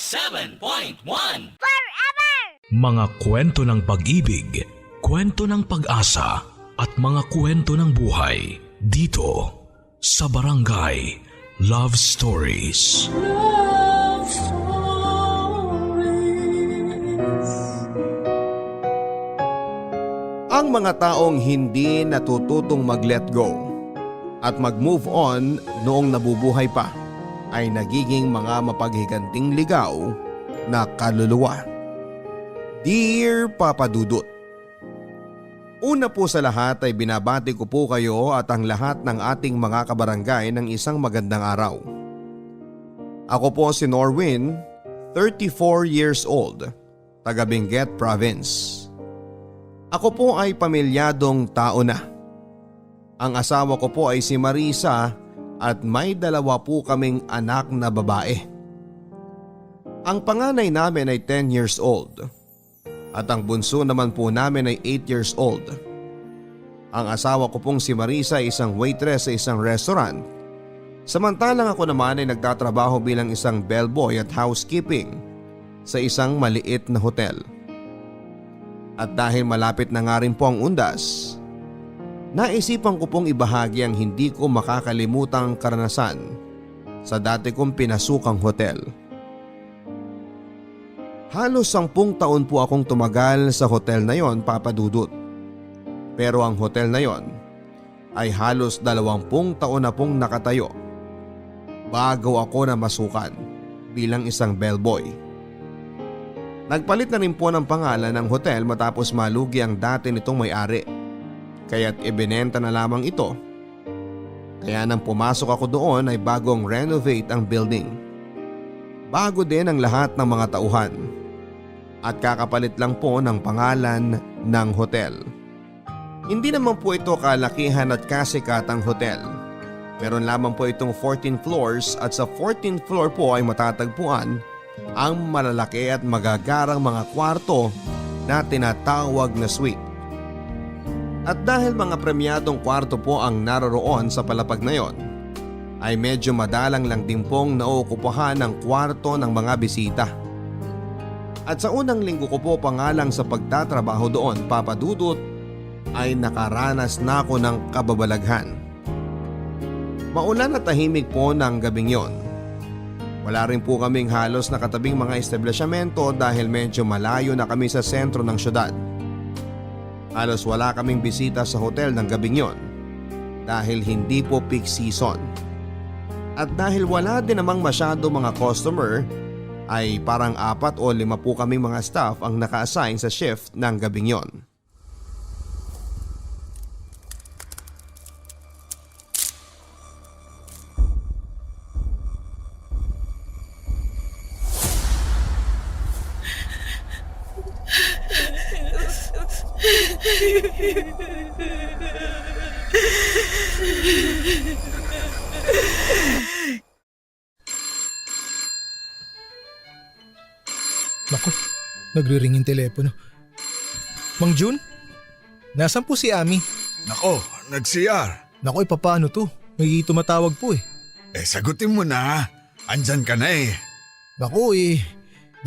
97.1 Mga kwento ng pag-ibig, kwento ng pag-asa at mga kwento ng buhay dito sa Barangay Love Stories. Love Stories. Ang mga taong hindi natututong mag-let go at mag-move on noong nabubuhay pa ay nagiging mga mapaghiganting ligaw na kaluluwa. Dear Papa Dudut, una po sa lahat ay binabati ko po kayo at ang lahat ng ating mga kabarangay ng isang magandang araw. Ako po si Norwin, 34 years old, taga Benguet Province. Ako po ay pamilyadong tao na. Ang asawa ko po ay si Marisa at may 2 po kaming anak na babae. Ang panganay namin ay 10 years old at ang bunso naman po namin ay 8 years old. Ang asawa ko pong si Marisa ay isang waitress sa isang restaurant, samantalang ako naman ay nagtatrabaho bilang isang bellboy at housekeeping sa isang maliit na hotel. At dahil malapit na nga rin po ang undas, naisipan ko pong ibahagi ang hindi ko makakalimutang karanasan sa dati kong pinasukang hotel. Halos 10 taon po akong tumagal sa hotel na yon, Papa Dudut. Pero ang hotel na yon ay halos 20 taon na pong nakatayo bago ako na masukan bilang isang bellboy. Nagpalit na rin po ng pangalan ng hotel matapos malugi ang dati nitong may-ari. Kaya't ibinenta na lamang ito. Kaya nang pumasok ako doon ay bagong renovate ang building. Bago din ang lahat ng mga tauhan. At kakapalit lang po ng pangalan ng hotel. Hindi naman po ito kalakihan at kasikatang hotel. Meron lamang po itong 14 floors at sa 14th floor po ay matatagpuan ang malalaki at magagarang mga kwarto na tinatawag na suite. At dahil mga premyadong kwarto po ang naroroon sa palapag na yon, ay medyo madalang lang din pong nauukupahan ng kwarto ng mga bisita. At sa unang linggo ko po pangalang sa pagtatrabaho doon, Papa Dudut, ay nakaranas na ako ng kababalaghan. Maulan at tahimik po ng gabing yon. Wala rin po kaming halos nakatabing mga establishmento dahil medyo malayo na kami sa sentro ng syudad. Halos wala kaming bisita sa hotel ng gabing yon dahil hindi po peak season. At dahil wala din namang masyado mga customer ay parang 4 o 5 po kaming mga staff ang naka-assign sa shift ng gabing yon. Naku, nagre-ring yung telepono. Mang Jun? Nasaan po si Ami? Nako, nag-CR. Naku, paano to? May tumatawag po eh. Sagutin mo na. Andyan ka na eh. Naku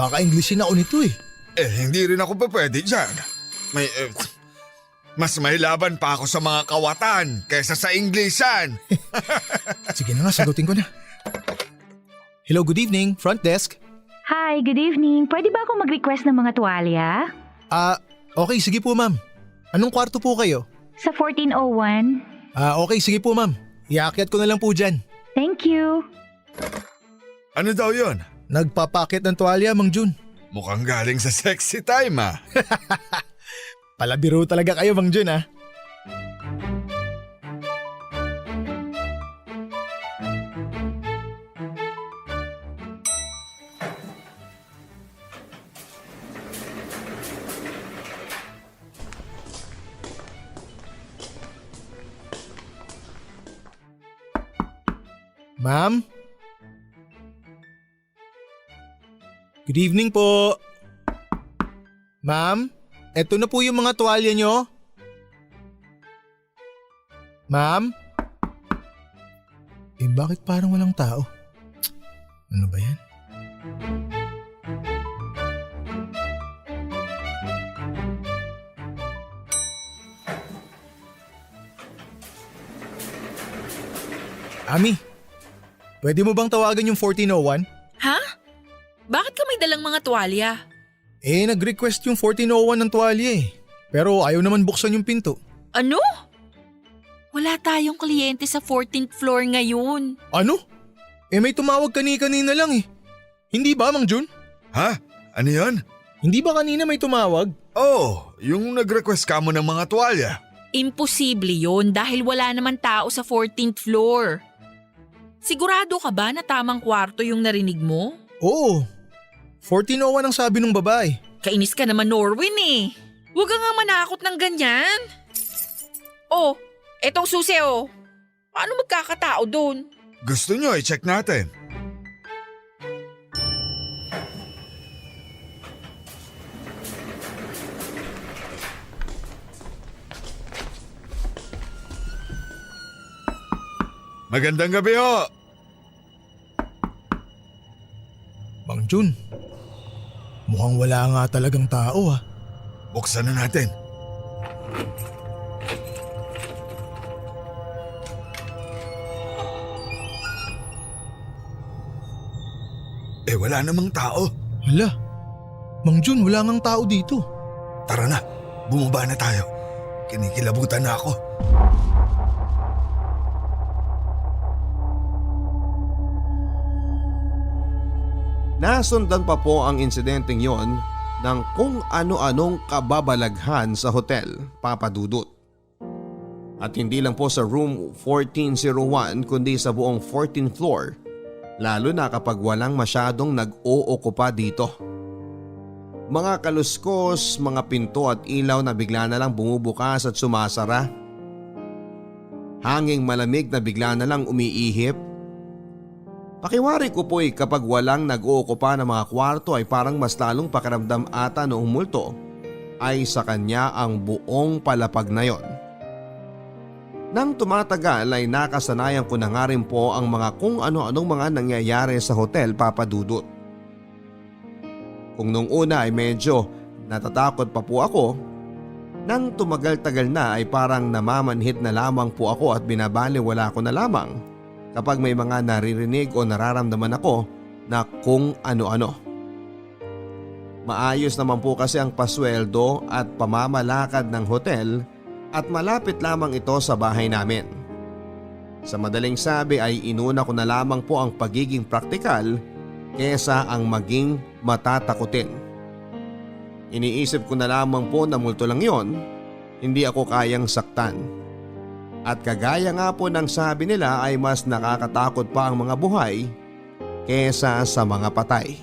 baka Englishin ako nito eh. Hindi rin ako pa pwede dyan. Mas may laban pa ako sa mga kawatan kaysa sa Englishan. Sige na nga, sagutin ko na. Hello, good evening, front desk. Hi, good evening. Pwede ba akong mag-request ng mga tuwalya? Okay, sige po ma'am. Anong kwarto po kayo? Sa 1401. Okay, sige po ma'am. Iakyat ko na lang po dyan. Thank you. Ano daw yon? Nagpapakit ng tuwalya, Mang Jun. Mukhang galing sa sexy time ah. Palabiro talaga kayo, Mang Jun ah. Ma'am? Good evening po. Ma'am, eto na po yung mga tuwalya nyo. Ma'am? Bakit parang walang tao? Ano ba yan? Ami, pwede mo bang tawagan yung 1401? Ha? Bakit ka may dalang mga tuwalya? Nag-request yung 1401 ng tuwalya eh. Pero ayaw naman buksan yung pinto. Ano? Wala tayong kliyente sa 14th floor ngayon. Ano? May tumawag kanina lang eh. Hindi ba, Mang Jun? Ha? Ano yan? Hindi ba kanina may tumawag? Oh, yung nag-request ka mo ng mga tuwalya. Imposible yun dahil wala naman tao sa 14th floor. Sigurado ka ba na tamang kwarto yung narinig mo? Oo. 1401 ang sabi ng babae. Kainis ka naman, Norwin eh. Huwag ka nga manakot ng ganyan. Oh, etong susi oh. Paano magkakatao doon? Gusto nyo i-check natin. Magandang gabi ho. Mang Jun, mukhang wala nga talagang tao ah. Buksan na natin. Wala namang tao. Hala, Mang Jun, wala ngang tao dito. Tara na, bumaba na tayo. Kinikilabutan na ako. Nasundan pa po ang insidenteng yon ng kung ano-anong kababalaghan sa hotel, Papa Dudut. At hindi lang po sa room 1401 kundi sa buong 14th floor, lalo na kapag walang masyadong nag-ookupa dito. Mga kaluskos, mga pinto at ilaw na bigla na lang bumubukas at sumasara. Hanging malamig na bigla na lang umiihip. Pakiwari ko po'y kapag walang nag-ookupa ng mga kwarto ay parang mas lalong pakiramdam ata noong multo ay sa kanya ang buong palapag na yon. Nang tumatagal ay nakasanayan ko na nga rin po ang mga kung ano-anong mga nangyayari sa hotel, Papa Dudut. Kung nung una ay medyo natatakot pa po ako, nang tumagal-tagal na ay parang namamanhit na lamang po ako at binabaliwala ko na lamang kapag may mga naririnig o nararamdaman ako na kung ano-ano. Maayos naman po kasi ang pasweldo at pamamalakad ng hotel at malapit lamang ito sa bahay namin. Sa madaling sabi ay inuna ko na lamang po ang pagiging praktikal kesa ang maging matatakutin. Iniisip ko na lamang po na multo lang yon, hindi ako kayang saktan. At kagaya nga po ng sabi nila ay mas nakakatakot pa ang mga buhay kesa sa mga patay.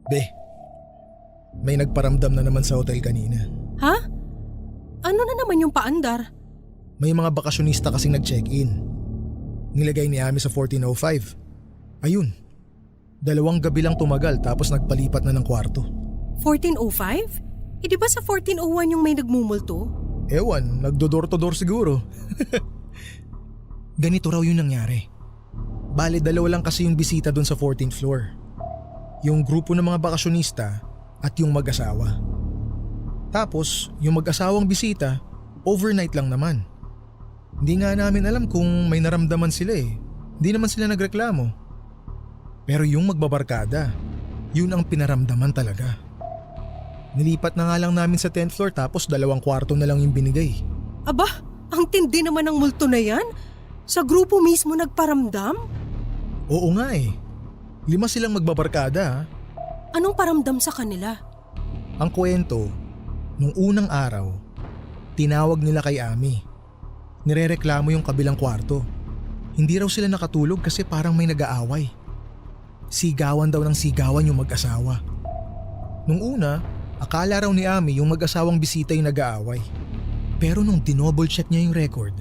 Be, may nagparamdam na naman sa hotel kanina. Ha? Ano na naman yung paandar? May mga bakasyonista kasing nag-check-in. Nilagay ni Ami sa 1405. Ayun, 2 gabi lang tumagal tapos nagpalipat na ng kwarto. 1405? Di ba sa 1401 yung may nagmumulto? Ewan, nagdodor-to-door siguro. Ganito raw yung nangyari. Bale, 2 lang kasi yung bisita dun sa 14th floor. Yung grupo ng mga bakasyonista at yung mag-asawa. Tapos, yung mag-asawang bisita, overnight lang naman. Hindi nga namin alam kung may naramdaman sila eh. Hindi naman sila nagreklamo. Pero yung magbabarkada, yun ang pinaramdaman talaga. Nilipat na nga lang namin sa 10th floor tapos 2 kwarto na lang yung binigay. Aba, ang tindi naman ng multo na yan. Sa grupo mismo nagparamdam? Oo nga eh. 5 silang magbabarkada ha. Anong paramdam sa kanila? Ang kwento, nung unang araw, tinawag nila kay Ami. Nirereklamo yung kabilang kwarto. Hindi raw sila nakatulog kasi parang may nag-aaway. Sigawan daw ng sigawan yung mag-asawa. Nung una, akala raw ni Ami yung mag-asawang bisita yung nag-aaway. Pero nung dinouble check niya yung record,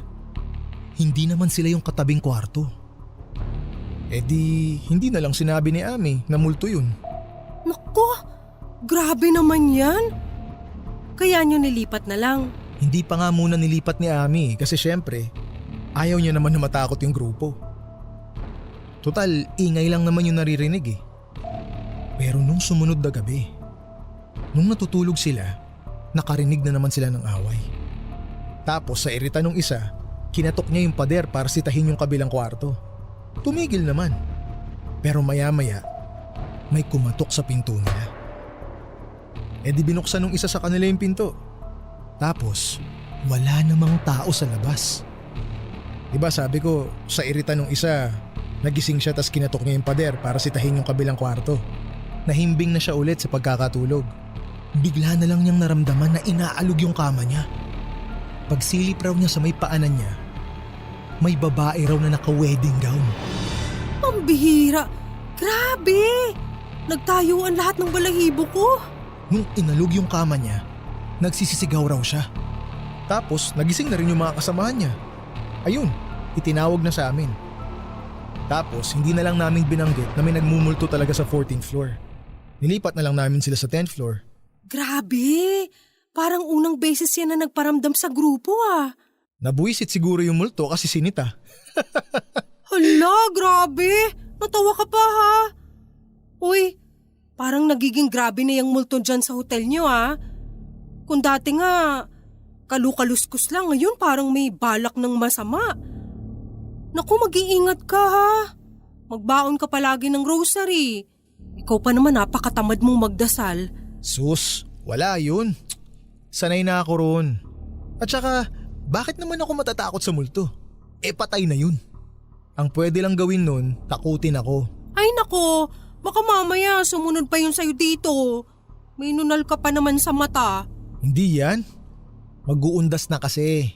hindi naman sila yung katabing kwarto. Hindi na lang sinabi ni Ami na multo yun. Naku, grabe naman yan. Kaya nyo nilipat na lang. Hindi pa nga muna nilipat ni Ami kasi syempre, ayaw niya naman na matakot yung grupo. Total, ingay lang naman yung naririnig eh. Pero nung sumunod na gabi, nung natutulog sila, nakarinig na naman sila ng away. Tapos sa irita nung isa, kinatok niya yung pader para sitahin yung kabilang kwarto. Tumigil naman. Pero maya-maya, may kumatok sa pinto nila. E di binuksan nung isa sa kanila yung pinto. Tapos, wala namang tao sa labas. Diba sabi ko, sa irita nung isa, nagising siya tas kinatok niya yung pader para sitahin yung kabilang kwarto. Nahimbing na siya ulit sa pagkakatulog. Bigla na lang niyang naramdaman na inaalog yung kama niya. Pagsilip raw niya sa may paanan niya, may babae raw na naka-wedding gown. Pambihira! Grabe! Nagtayuan lahat ng balahibo ko. Nung inalog yung kama niya, nagsisisigaw raw siya. Tapos nagising na rin yung mga kasamahan niya. Ayun, itinawag na sa amin. Tapos hindi na lang namin binanggit na may nagmumulto talaga sa 14th floor. Nilipat na lang namin sila sa 10th floor. Grabe! Parang unang beses yan na nagparamdam sa grupo ah. Nabuisit siguro yung multo kasi sinita. Hala, grabe! Natawa ka pa ha? Uy, parang nagiging grabe na yung multo dyan sa hotel nyo ha. Kung dati nga, kalukaluskus lang, ngayon parang may balak ng masama. Naku, mag-iingat ka ha. Magbaon ka palagi ng rosary. Ikaw pa naman napakatamad mong magdasal. Sus, wala yun. Sanay na ako roon. At saka, bakit naman ako matatakot sa multo? Patay na yun. Ang pwede lang gawin nun, takutin ako. Ay nako, baka mamaya sumunod pa yun sa'yo dito. May nunal ka pa naman sa mata. Hindi yan. Mag-uundas na kasi.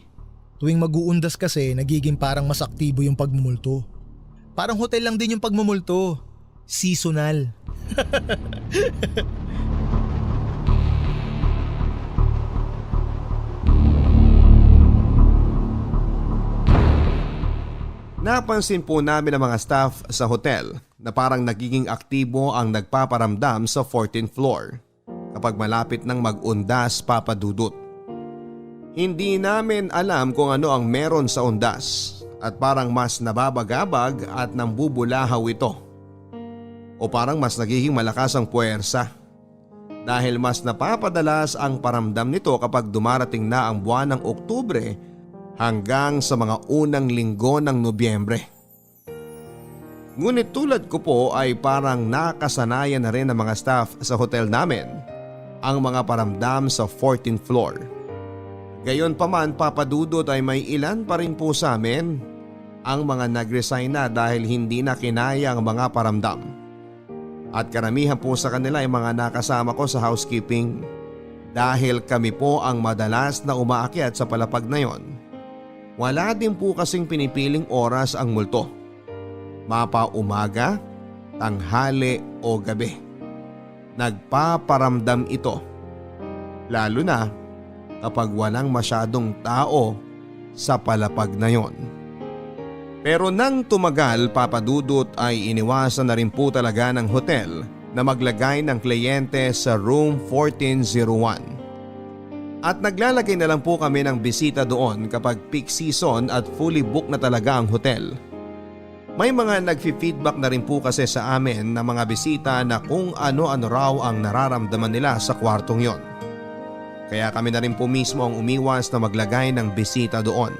Tuwing mag-uundas kasi, nagiging parang mas aktibo yung pagmumulto. Parang hotel lang din yung pagmumulto. Seasonal. Napansin po namin ang mga staff sa hotel na parang nagiging aktibo ang nagpaparamdam sa 14th floor kapag malapit ng mag-undas papadudot. Hindi namin alam kung ano ang meron sa undas at parang mas nababagabag at nambubulahaw ito. O parang mas nagiging malakas ang puwersa dahil mas napapadalas ang paramdam nito kapag dumarating na ang buwan ng Oktubre hanggang sa mga unang linggo ng Nobyembre. Ngunit tulad ko po ay parang nakasanayan na rin ng mga staff sa hotel namin ang mga paramdam sa 14th floor. Gayon pa man papadudot ay may ilan pa rin po sa amin ang mga nag-resign na dahil hindi na kinaya ang mga paramdam. At karamihan po sa kanila ay mga nakasama ko sa housekeeping dahil kami po ang madalas na umaakyat sa palapag na yon. Wala din po kasing pinipiling oras ang multo. Mapa umaga, tanghali o gabi. Nagpaparamdam ito. Lalo na kapag walang masyadong tao sa palapag na yon. Pero nang tumagal papadudot ay iniwasan na rin po talaga ng hotel na maglagay ng kliyente sa room 1401. At naglalagay na lang po kami ng bisita doon kapag peak season at fully book na talaga ang hotel. May mga nagfi-feedback na rin po kasi sa amin na mga bisita na kung ano-ano raw ang nararamdaman nila sa kwartong yon. Kaya kami na rin po mismo ang umiwas na maglagay ng bisita doon.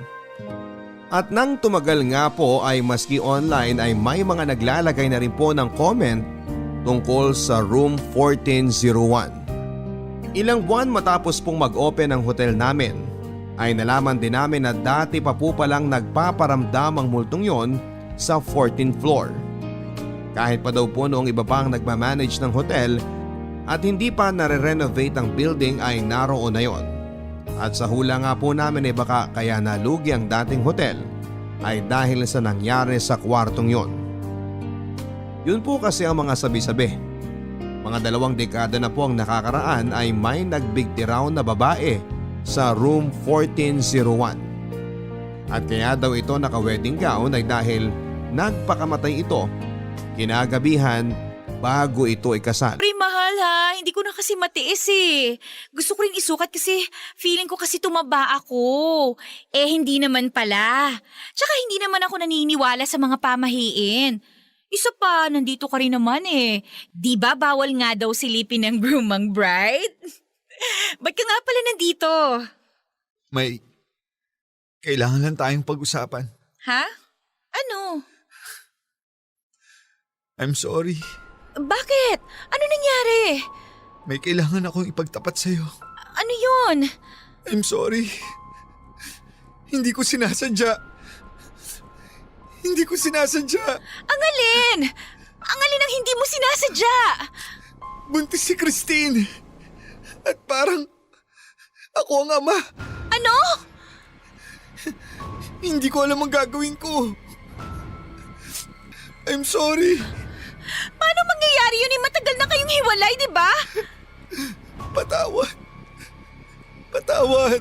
At nang tumagal nga po ay maski online ay may mga naglalagay na rin po ng comment tungkol sa room 1401. Ilang buwan matapos pong mag-open ang hotel namin ay nalaman din namin na dati pa po palang nagpaparamdam ang multong yon sa 14th floor. Kahit pa daw po noong iba pang nagmamanage ng hotel at hindi pa nare-renovate ang building ay naroon na yon. At sa hula nga po namin ay baka kaya nalugi ang dating hotel ay dahil sa nangyari sa kwartong yon. Yun po kasi ang mga sabi-sabi. Mga 2 dekada na po ang nakakaraan ay may nagbigti raw na babae sa room 1401. At kaya daw ito naka-wedding gown ay dahil nagpakamatay ito kinagabihan bago ito ikasal. Pre, mahal ha. Hindi ko na kasi matiis eh. Gusto ko rin isukat kasi feeling ko kasi tumaba ako. Hindi naman pala. Tsaka hindi naman ako naniniwala sa mga pamahiin. Isa pa, nandito ka rin naman eh. Di ba bawal nga daw silipin ng groom ang bride? Ba't ka nga pala nandito? Kailangan lang tayong pag-usapan. Ha? Ano? I'm sorry. Bakit? Ano nangyari? May kailangan akong ipagtapat sa'yo. Ano yun? I'm sorry. Hindi ko sinasadya. Hindi ko sinasadya. Ang alin? Ang alin ang hindi mo sinasadya? Buntis si Christine. At parang ako ang ama. Ano? Hindi ko alam ang gagawin ko. I'm sorry. Paano mangyayari yun? Matagal na kayong hiwalay, di ba? Patawad. Patawad.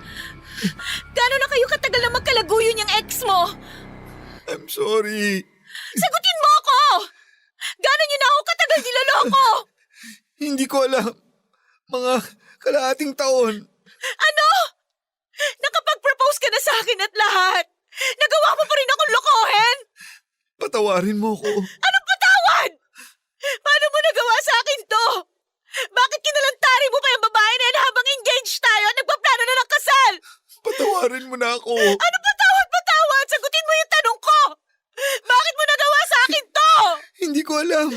Gano'n na kayo katagal na magkalaguyo yung ex mo? I'm sorry. Sagutin mo ako! Gano'n yun na ako katagal niloloko? Hindi ko alam. Mga kalahating taon. Ano? Nakapag-propose ka na sa akin at lahat. Nagawa mo pa rin akong lokohin? Patawarin mo ko. Anong patawad? Paano mo nagawa sa akin to? Bakit kinalantari mo pa yung babae na yan habang engaged tayo at nagpaplano na ng kasal? Patawarin mo na ako. Ano patawad? Sagutin mo yung tanong ko! Bakit mo nagawa sa akin to? Hindi ko alam.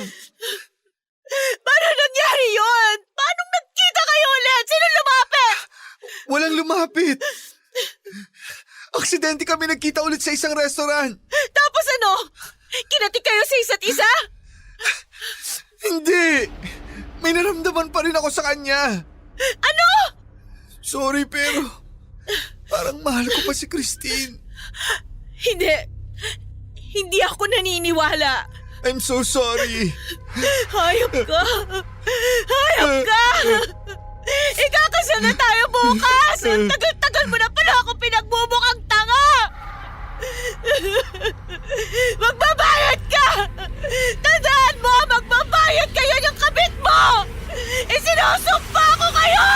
Paano nangyari yun? Paano nagkita kayo ulit? Sino lumapit? Walang lumapit. Aksidente kami nagkita ulit sa isang restaurant. Tapos ano? Kinati kayo sa isa't isa? Hindi. May naramdaman pa rin ako sa kanya. Ano? Sorry pero parang mahal ko pa si Christine. Hindi. Hindi ako naniniwala. I'm so sorry. Hayop ka! Hayop ka! Ikakasal na tayo bukas! Ang tagal-tagal mo na pala ako pinagmumukhang tanga! Magbabayad ka! Tandaan mo, magbabayad kayo ng kabit mo! Isinusumpa ko kayo!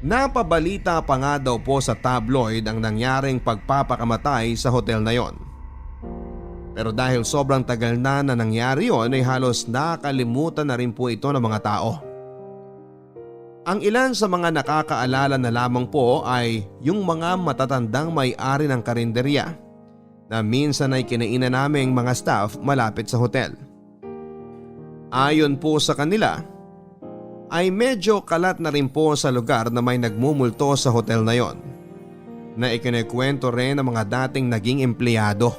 Napabalita pa nga daw po sa tabloid ang nangyaring pagpapakamatay sa hotel na yon. Pero dahil sobrang tagal na nangyari yon ay halos nakalimutan na rin po ito ng mga tao. Ang ilan sa mga nakakaalala na lamang po ay yung mga matatandang may-ari ng karinderya na minsan ay kinainan naming mga staff malapit sa hotel. Ayon po sa kanila, ay medyo kalat na rin po sa lugar na may nagmumulto sa hotel na yon, na ikinikwento rin ng mga dating naging empleyado.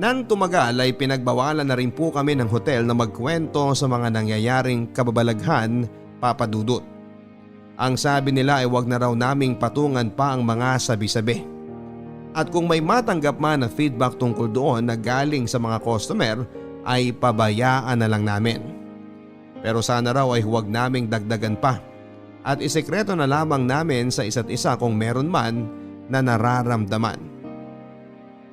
Nang tumagal ay pinagbawalan na rin po kami ng hotel na magkwento sa mga nangyayaring kababalaghan, Papa Dudut. Ang sabi nila ay wag na raw naming patungan pa ang mga sabi-sabi. At kung may matanggap man na feedback tungkol doon na galing sa mga customer ay pabayaan na lang namin. Pero sana raw ay huwag naming dagdagan pa at isekreto na lamang namin sa isa't isa kung meron man na nararamdaman.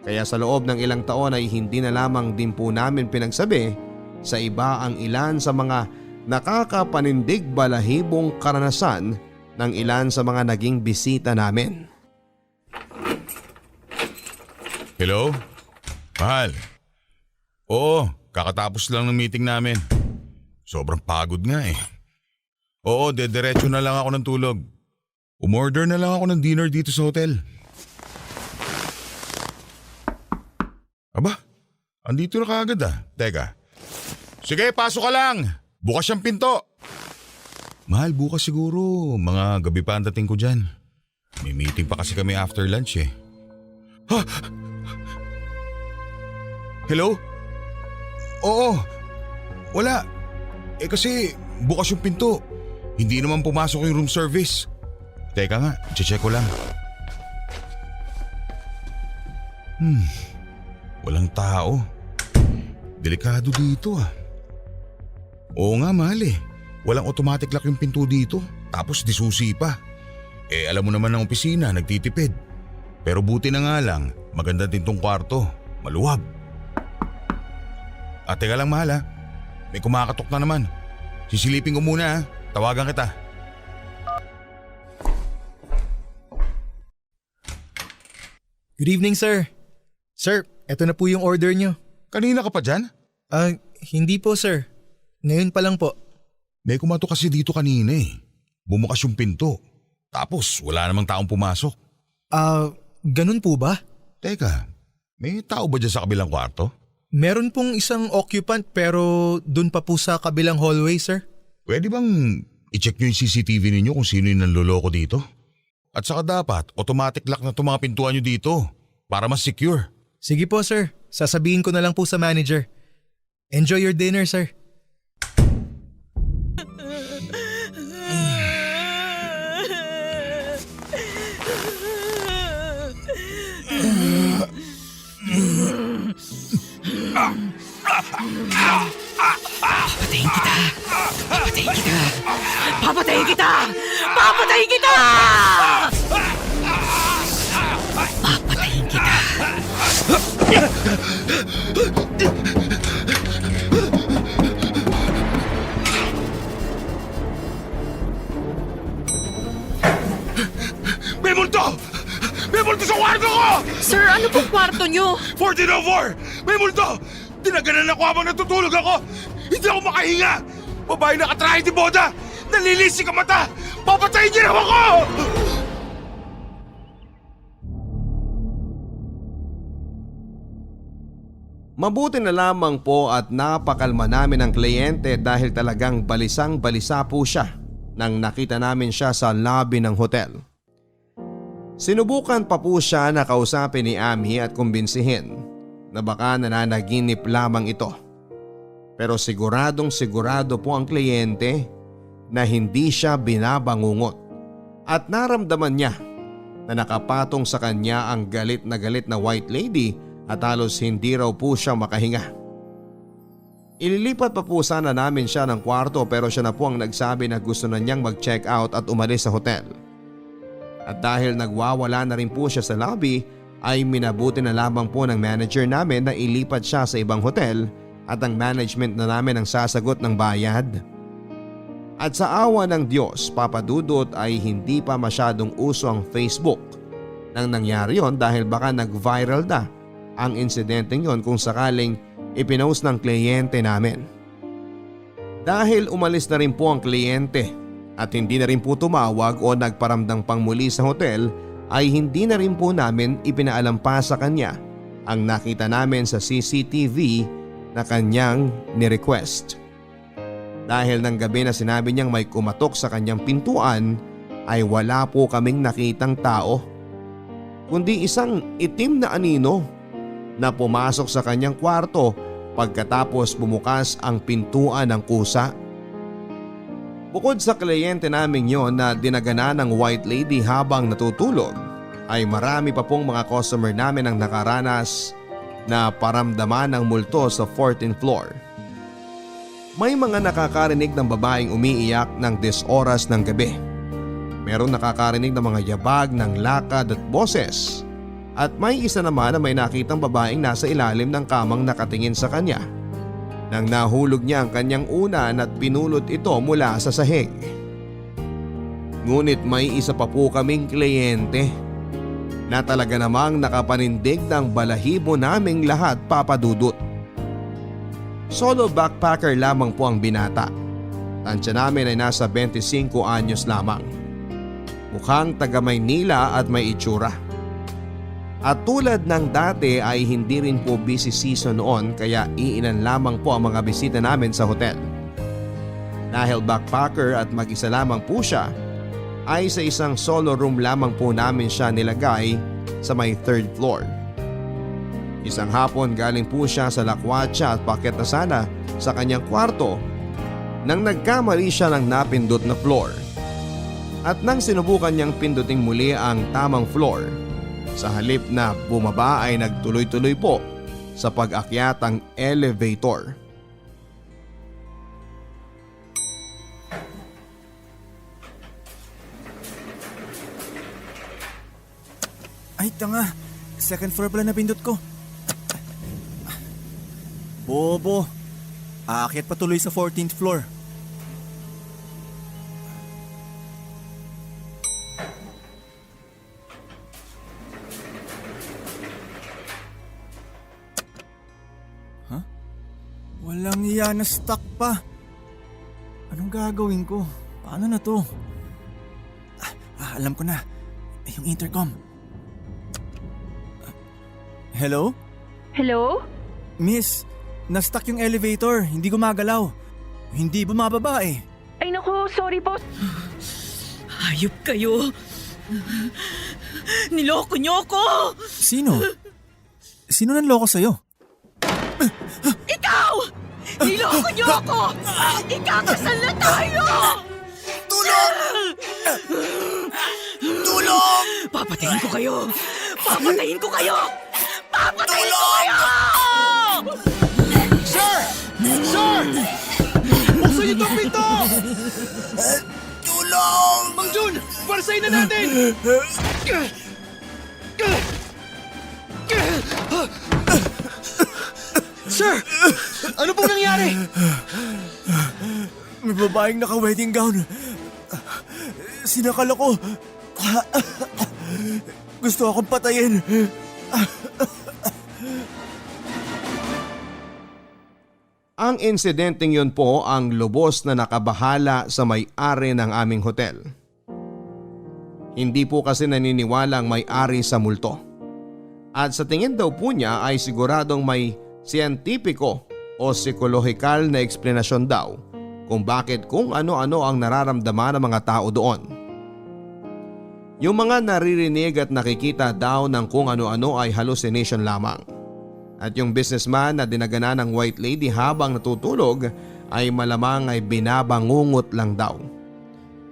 Kaya sa loob ng ilang taon ay hindi na lamang din po namin pinagsabi sa iba ang ilan sa mga nakakapanindig balahibong karanasan ng ilan sa mga naging bisita namin. Hello? Mahal? Oo, kakatapos lang ng meeting namin. Sobrang pagod nga eh. Oo, dediretso na lang ako ng tulog. Umorder na lang ako ng dinner dito sa hotel. Aba, andito na kaagad ah. Teka. Sige, pasok ka lang. Bukas yung pinto. Mahal, bukas siguro. Mga gabi pa ang dating ko dyan. May meeting pa kasi kami after lunch eh. Ha? Hello? Oo. Wala. Kasi bukas yung pinto. Hindi naman pumasok yung room service. Teka nga, check ko lang. Walang tao. Delikado dito ah. Oo nga mahal eh. Walang automatic lock yung pinto dito. Tapos disusi pa. Alam mo naman ng opisina, nagtitipid. Pero buti na nga lang, maganda din tong kwarto. Maluwag. Teka lang mahal ah. May kumakatok na naman. Sisilipin ko muna ha. Tawagan kita. Good evening, sir. Sir, eto na po yung order nyo. Kanina ka pa dyan? Hindi po, sir. Ngayon pa lang po. May kumato kasi dito kanina eh. Bumukas yung pinto. Tapos wala namang taong pumasok. Ganun po ba? Teka, may tao ba dyan sa kabilang kwarto? Meron pong isang occupant pero dun pa po sa kabilang hallway, sir. Pwede bang i-check nyo yung CCTV ninyo kung sino yung nanloloko dito? At saka dapat, automatic lock na itong mga pintuan nyo dito para mas secure. Sige po, sir. Sasabihin ko na lang po sa manager. Enjoy your dinner, sir. Papatayin kita! Papatayin kita! Papatayin kita! Papatayin kita! Papatayin kita! May multo! May multo sa kwarto ko! Sir, ano pong kwarto nyo? 1404! May multo! Dinaganan ako habang natutulog ako! Hindi ako makahinga! Babae na katrahe ni Boda! Nalilisik ang mata! Papatayin niyo naman ako! Mabuti na lamang po at napakalma namin ang kliyente dahil talagang balisang-balisa po siya nang nakita namin siya sa lobby ng hotel. Sinubukan pa po siya na kausapin ni Ami at kumbinsihin na baka nananaginip lamang ito. Pero siguradong sigurado po ang kliyente na hindi siya binabangungot at naramdaman niya na nakapatong sa kanya ang galit na white lady at halos hindi raw po siya makahinga. Ililipat pa po sana namin siya ng kwarto pero siya na po ang nagsabi na gusto na niyang mag-check out at umalis sa hotel. At dahil nagwawala na rin po siya sa lobby ay minabuti na lamang po ng manager namin na ilipat siya sa ibang hotel at ang management na namin ang sasagot ng bayad. At sa awa ng Diyos, Papa Dudut, ay hindi pa masyadong uso ang Facebook nang nangyari yon dahil baka nag-viral na ang insidenteng yon kung sakaling ipinost ng kliyente namin. Dahil umalis na rin po ang kliyente at hindi na rin po tumawag o nagparamdang pangmuli sa hotel ay hindi na rin po namin ipinaalam pa sa kanya ang nakita namin sa CCTV na kanyang ni-request. Dahil ng gabi na sinabi niyang may kumatok sa kanyang pintuan ay wala po kaming nakitang tao kundi isang itim na anino na pumasok sa kanyang kwarto pagkatapos bumukas ang pintuan ng kusa. Bukod sa kliyente namin yon na dinagana ng white lady habang natutulog, ay marami pa pong mga customer namin ang nakaranas na paramdaman ng multo sa 14th floor. May mga nakakarinig ng babaeng umiiyak ng 10 oras ng gabi. Merong nakakarinig ng mga yabag ng lakad at boses. At may isa naman na may nakitang babaeng nasa ilalim ng kamang nakatingin sa kanya. Nang nahulog niya ang kanyang unan at pinulot ito mula sa sahig. Ngunit may isa pa po kaming kliyente na talaga namang nakapanindig ng balahibo naming lahat, Papa Dudut. Solo backpacker lamang po ang binata. Tansya namin ay nasa 25 anyos lamang. Mukhang taga Maynila at may itsura. At tulad ng dati ay hindi rin po busy season noon kaya iilan lamang po ang mga bisita namin sa hotel. Dahil backpacker at mag-isa lamang po siya, ay sa isang solo room lamang po namin siya nilagay sa may 3rd floor. Isang hapon galing po siya sa lakwatsa at paket na sana sa kanyang kwarto nang nagkamali siya ng napindot na floor. At nang sinubukan niyang pinduting muli ang tamang floor, sa halip na bumaba ay nagtuloy-tuloy po sa pag-akyatang elevator. Ay, tanga. Second floor pala napindot ko. Bobo. Aakyat pa tuloy sa 14th floor. Walang iya na stuck pa. Anong gagawin ko? Paano na to? Alam ko na. Yung intercom. Hello? Hello? Miss, na-stuck yung elevator. Hindi gumagalaw. Hindi bumababa eh. Ay naku, sorry po. Hayop kayo. Niloko niyo ako! Sino? Sino nanloko sa'yo? Ikaw! Niloko niyo ako! Ikakasal na tayo! Tulong! Tulong! Papatayin ko kayo! Papatayin ko kayo! Papatayin ko kayo! Sir! Sir! Buksan niyo itong pinto! Tulong! Mang Jun! Parsayin na natin! Sir! Ano pong nangyari? May babaeng naka-wedding gown. Sinakal ako. Gusto akong patayin. Ang insidenteng yun po ang lubos na nakabahala sa may-ari ng aming hotel. Hindi po kasi naniniwala ang may-ari sa multo. At sa tingin daw po niya ay siguradong may siyentipiko o psikolohikal na eksplanasyon daw kung bakit kung ano-ano ang nararamdaman ng mga tao doon. Yung mga naririnig at nakikita daw ng kung ano-ano ay hallucination lamang. At yung businessman na dinagana ng white lady habang natutulog ay malamang ay binabangungot lang daw.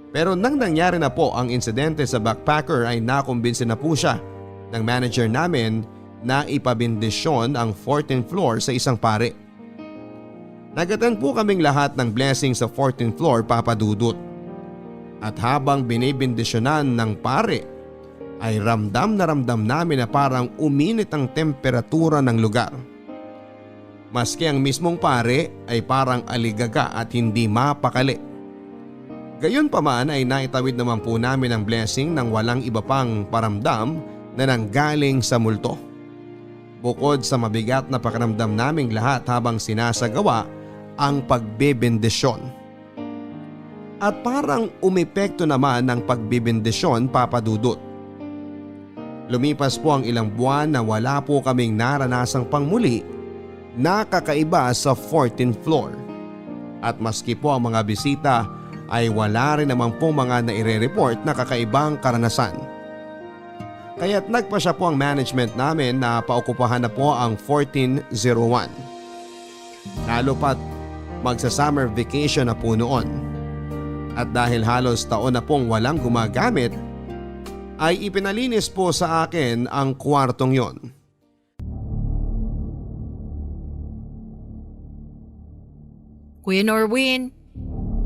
Pero nang nangyari na po ang insidente sa backpacker ay nakumbinsi na po siya ng manager namin na ipabindisyon ang 14th floor sa isang pare. Nagatan po kaming lahat ng blessing sa 14th floor, Papa Dudut. At habang binibindisyonan ng pare ay ramdam namin na parang uminit ang temperatura ng lugar. Maski ang mismong pare ay parang aligaga at hindi mapakali. Gayunpaman ay naitawid naman po namin ang blessing nang walang iba pang paramdam na nanggaling sa multo. Bukod sa mabigat na pakiramdam naming lahat habang sinasagawa ang pagbebendisyon. At parang umepekto naman ng pagbebendisyon, Papa Dudut. Lumipas po ang ilang buwan na wala po kaming naranasang pangmuli na kakaiba sa 14th floor. At maski po ang mga bisita ay wala rin naman po mga naire-report na kakaibang karanasan. Kaya't nagpa siya po ang management namin na paukupahan na po ang 1401. Lalo pat magsa-summer vacation na po noon. At dahil halos taon na pong walang gumagamit, ay ipinalinis po sa akin ang kwartong yon. Kuya Norwin,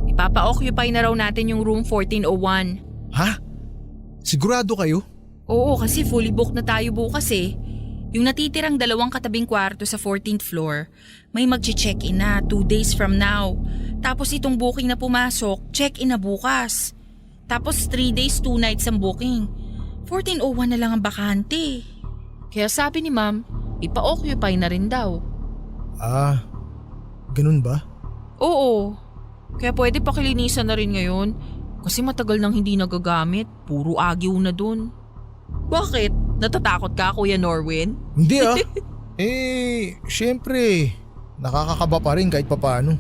ipapa-occupy na raw natin yung room 1401. Ha? Sigurado kayo? Oo, kasi fully booked na tayo bukas eh. Yung natitirang 2 katabing kwarto sa 14th floor, may mag-check-in na 2 days from now. Tapos itong booking na pumasok, check-in na bukas. Tapos 3 days 2 nights ang booking. 1401 na lang ang bakante. Kaya sabi ni ma'am, ipa-occupy na rin daw. Ah, ganun ba? Oo. Kaya pwede pakilinisan na rin ngayon. Kasi matagal nang hindi nagagamit. Puro agyo na dun. Bakit? Natatakot ka, Kuya Norwin? Hindi ah. Syempre, nakakakaba pa rin kahit papaano.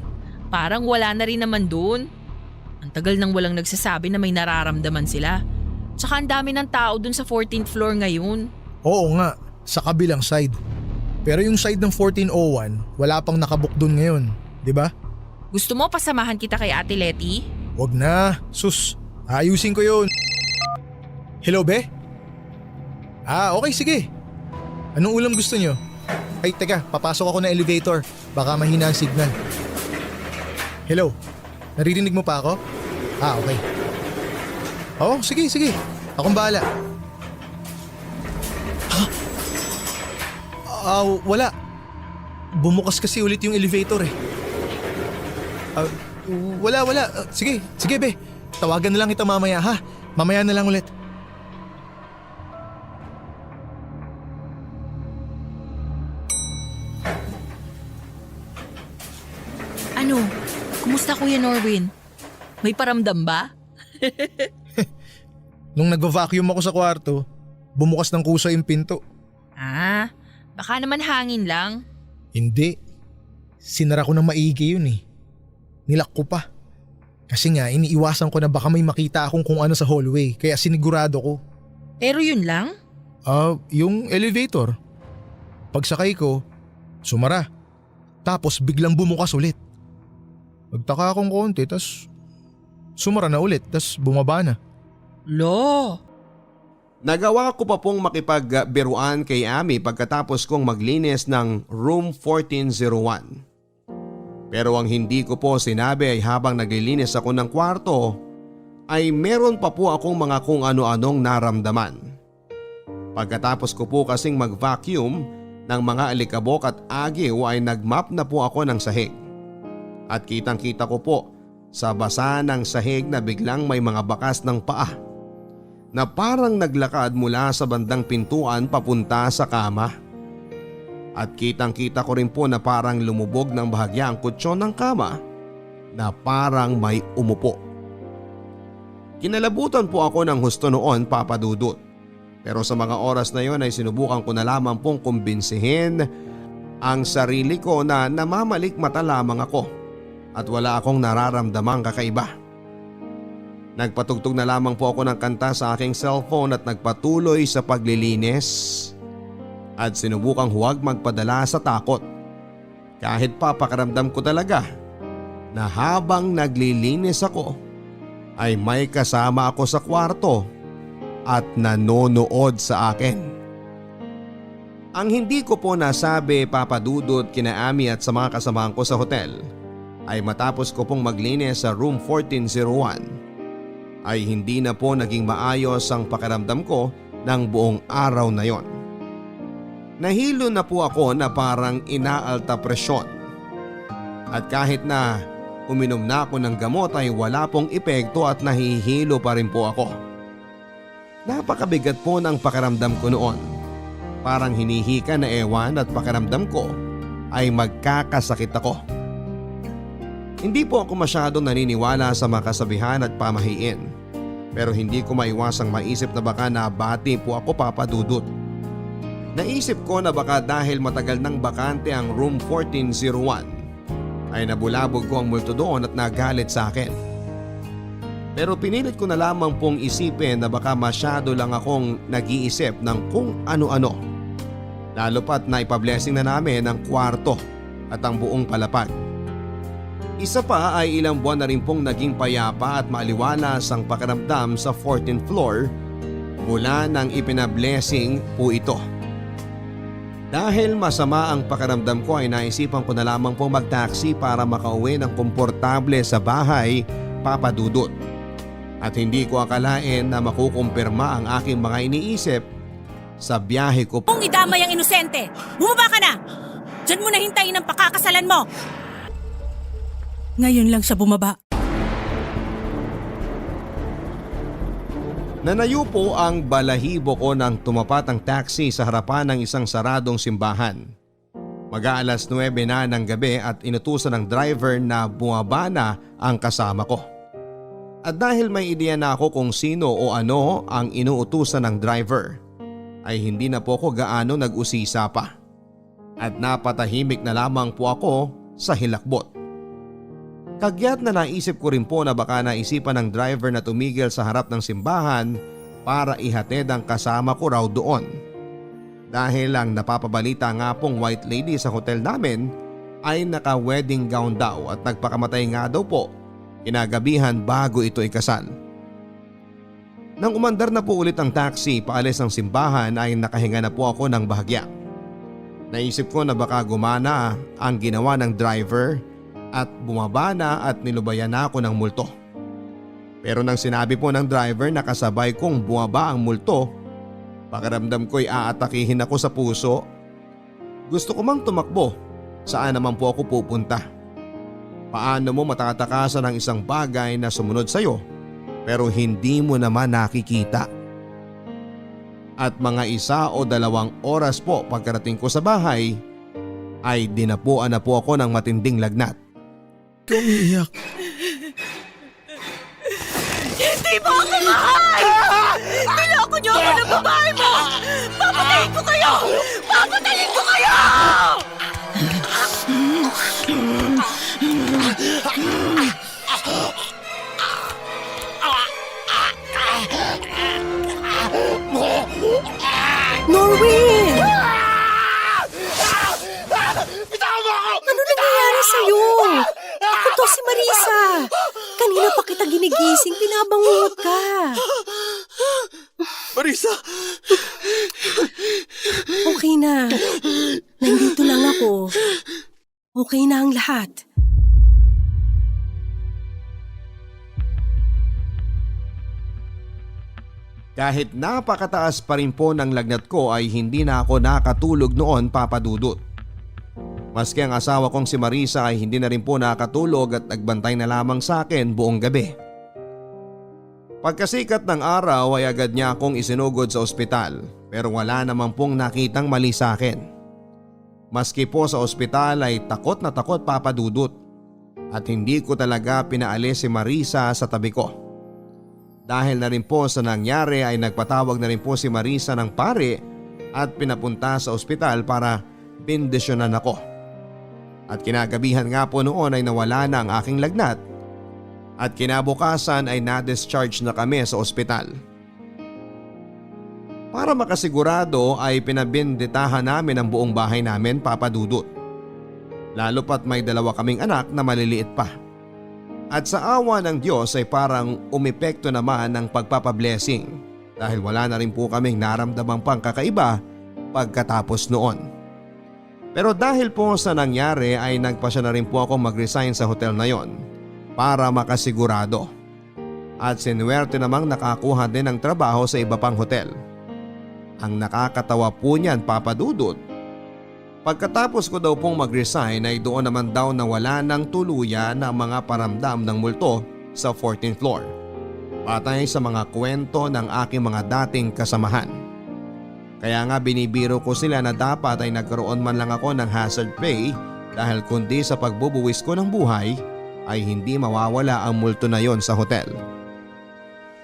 Parang wala na rin naman dun. Ang tagal nang walang nagsasabi na may nararamdaman sila. Tsaka ang dami ng tao dun sa 14th floor ngayon. Oo nga, sa kabilang side. Pero yung side ng 1401, wala pang nakabook dun ngayon, di ba? Gusto mo pasamahan kita kay Ate Letty? Wag na, sus. Ayusin ko yun. Hello, be? Okay, sige. Anong ulam gusto nyo? Ay, teka, papasok ako na elevator. Baka mahina ang signal. Hello? Naririnig mo pa ako? Okay. Oo, sige. Akong bahala. Wala. Bumukas kasi ulit yung elevator eh. Wala. Sige, be. Tawagan na lang kita mamaya ha. Mamaya na lang ulit. Ano? Kumusta, Kuya Norwin? May paramdam ba? Nung nag-vacuum ako sa kwarto, bumukas ng kusa yung pinto. Ah, baka naman hangin lang. Hindi. Sinara ko ng maigi yun eh. Nilak ko pa. Kasi nga iniiwasan ko na baka may makita akong kung ano sa hallway kaya sinigurado ko. Pero yun lang? Yung elevator. Pagsakay ko, sumara. Tapos biglang bumukas ulit. Nagtaka akong konti tas sumara na ulit tas bumaba na. Lo! Nagawa ko pa pong makipagbiruan kay Ami pagkatapos kong maglinis ng room 1401. Pero ang hindi ko po sinabi ay habang naglilinis ako ng kwarto ay meron pa po akong mga kung ano-anong naramdaman. Pagkatapos ko po kasing mag-vacuum ng mga alikabok at agiw ay nagmap na po ako ng sahig. At kitang-kita ko po sa basa ng sahig na biglang may mga bakas ng paa na parang naglakad mula sa bandang pintuan papunta sa kama. At kitang-kita ko rin po na parang lumubog ng bahagya ang kutsyon ng kama na parang may umupo. Kinalabutan po ako ng husto noon, Papa Dudut. Pero sa mga oras na yon ay sinubukan ko na lamang pong kumbinsihin ang sarili ko na namamalikmata lamang ako at wala akong nararamdamang kakaiba. Nagpatugtog na lamang po ako ng kanta sa aking cellphone at nagpatuloy sa paglilinis at sinubukang huwag magpadala sa takot. Kahit pa pakiramdam ko talaga na habang naglilinis ako ay may kasama ako sa kwarto at nanonood sa akin. Ang hindi ko po nasabi, Papa Dudut, kina Ami at sa mga kasamahan ko sa hotel ay matapos ko pong maglinis sa room 1401 ay hindi na po naging maayos ang pakiramdam ko ng buong araw na yon. Nahilo na po ako na parang inaalta presyon. At kahit na uminom na ako ng gamot ay wala pong epekto at nahihilo pa rin po ako. Napakabigat po ng pakiramdam ko noon. Parang hinihika na ewan at pakiramdam ko ay magkakasakit ako. Hindi po ako masyadong naniniwala sa mga kasabihan at pamahiin. Pero hindi ko maiwasang maisip na baka nabati po ako, Papa Dudut. Naisip ko na baka dahil matagal nang bakante ang room 1401 ay nabulabog ko ang multo doon at nagalit sa akin. Pero pinilit ko na lamang pong isipin na baka masyado lang akong nag-iisip ng kung ano-ano. Lalo pat na ipablessing na namin ang kwarto at ang buong palapag. Isa pa ay ilang buwan na rin pong naging payapa at maaliwalas ang pakiramdam sa 14th floor mula nang ipinablessing po ito. Dahil masama ang pakiramdam ko ay naisipan ko na lamang pong mag-taxi para makauwi ng komportable sa bahay, Papa Dudut. At hindi ko akalain na makukumpirma ang aking mga iniisip sa biyahe ko. Kung idamay ang inosente, bumaba ka na! Diyan mo na hintayin ang pakakasalan mo! Ngayon lang siya bumaba. Nanayo po ang balahibo ko nang tumapat ang taxi sa harapan ng isang saradong simbahan. Mag-aalas 9 na ng gabi at inutusan ng driver na bumaba na ang kasama ko. At dahil may ideya na ako kung sino o ano ang inuutusan ng driver, ay hindi na po ako gaano nag-usisa pa. At napatahimik na lamang po ako sa hilakbot. Kagyat na naisip ko rin po na baka naisipan ng driver na tumigil sa harap ng simbahan para ihatid ang kasama ko raw doon. Dahil ang napapabalita nga pong white lady sa hotel namin ay naka-wedding gown daw at nagpakamatay nga daw po kinagabihan bago ito ikasal. Nang umandar na po ulit ang taxi paalis ng simbahan ay nakahinga na po ako ng bahagya. Naisip ko na baka gumana ang ginawa ng driver at bumaba na at nilubayan na ako ng multo. Pero nang sinabi po ng driver na kasabay kong bumaba ang multo, pakiramdam ko'y aatakihin ako sa puso. Gusto ko mang tumakbo, saan naman po ako pupunta? Paano mo matatakasan ang isang bagay na sumunod sa'yo pero hindi mo naman nakikita? At mga 1 o 2 oras po pagkarating ko sa bahay ay dinapuan na po ako ng matinding lagnat. Umiiyak. Hindi mo ako mahal! Niloko niyo ako ng babae mo! Papatayin ko kayo! Papatayin ko kayo! Norwin! Ano nangyayari sa'yo? Ako to si Marisa. Kanina pa kita ginigising, pinabangungot ka. Marisa! Okay na. Nandito lang ako. Okay na ang lahat. Kahit napakataas pa rin po ng lagnat ko ay hindi na ako nakatulog noon, Papa Dudut. Maski ang asawa kong si Marisa ay hindi na rin po nakatulog at nagbantay na lamang sa akin buong gabi. Pagkasikat ng araw ay agad niya akong isinugod sa ospital pero wala naman pong nakitang mali sa akin. Maski po sa ospital ay takot na takot, Papa Dudut, at hindi ko talaga pinaalis si Marisa sa tabi ko. Dahil na rin po sa nangyari ay nagpatawag na rin po si Marisa ng pare at pinapunta sa ospital para bendisyonan ako. At kinagabihan nga po noon ay nawala na ang aking lagnat at kinabukasan ay na-discharge na kami sa ospital. Para makasigurado ay pinabinditahan namin ang buong bahay namin, Papa Dudut. Lalo pat may 2 kaming anak na maliliit pa. At sa awa ng Diyos ay parang umepekto naman ng pagpapablessing dahil wala na rin po kaming naramdamang pang kakaiba pagkatapos noon. Pero dahil po sa nangyari ay nagpasya na rin po ako mag-resign sa hotel na yon para makasigurado. At sinuwerte namang nakakuha din ng trabaho sa iba pang hotel. Ang nakakatawa po niyan, Papa Dudut, pagkatapos ko daw pong mag-resign ay doon naman daw nawala ng tuluyan ang mga paramdam ng multo sa 14th floor. Patay sa mga kwento ng aking mga dating kasamahan. Kaya nga binibiro ko sila na dapat ay nagkaroon man lang ako ng hazard pay dahil kundi sa pagbubuwis ko ng buhay ay hindi mawawala ang multo na yon sa hotel.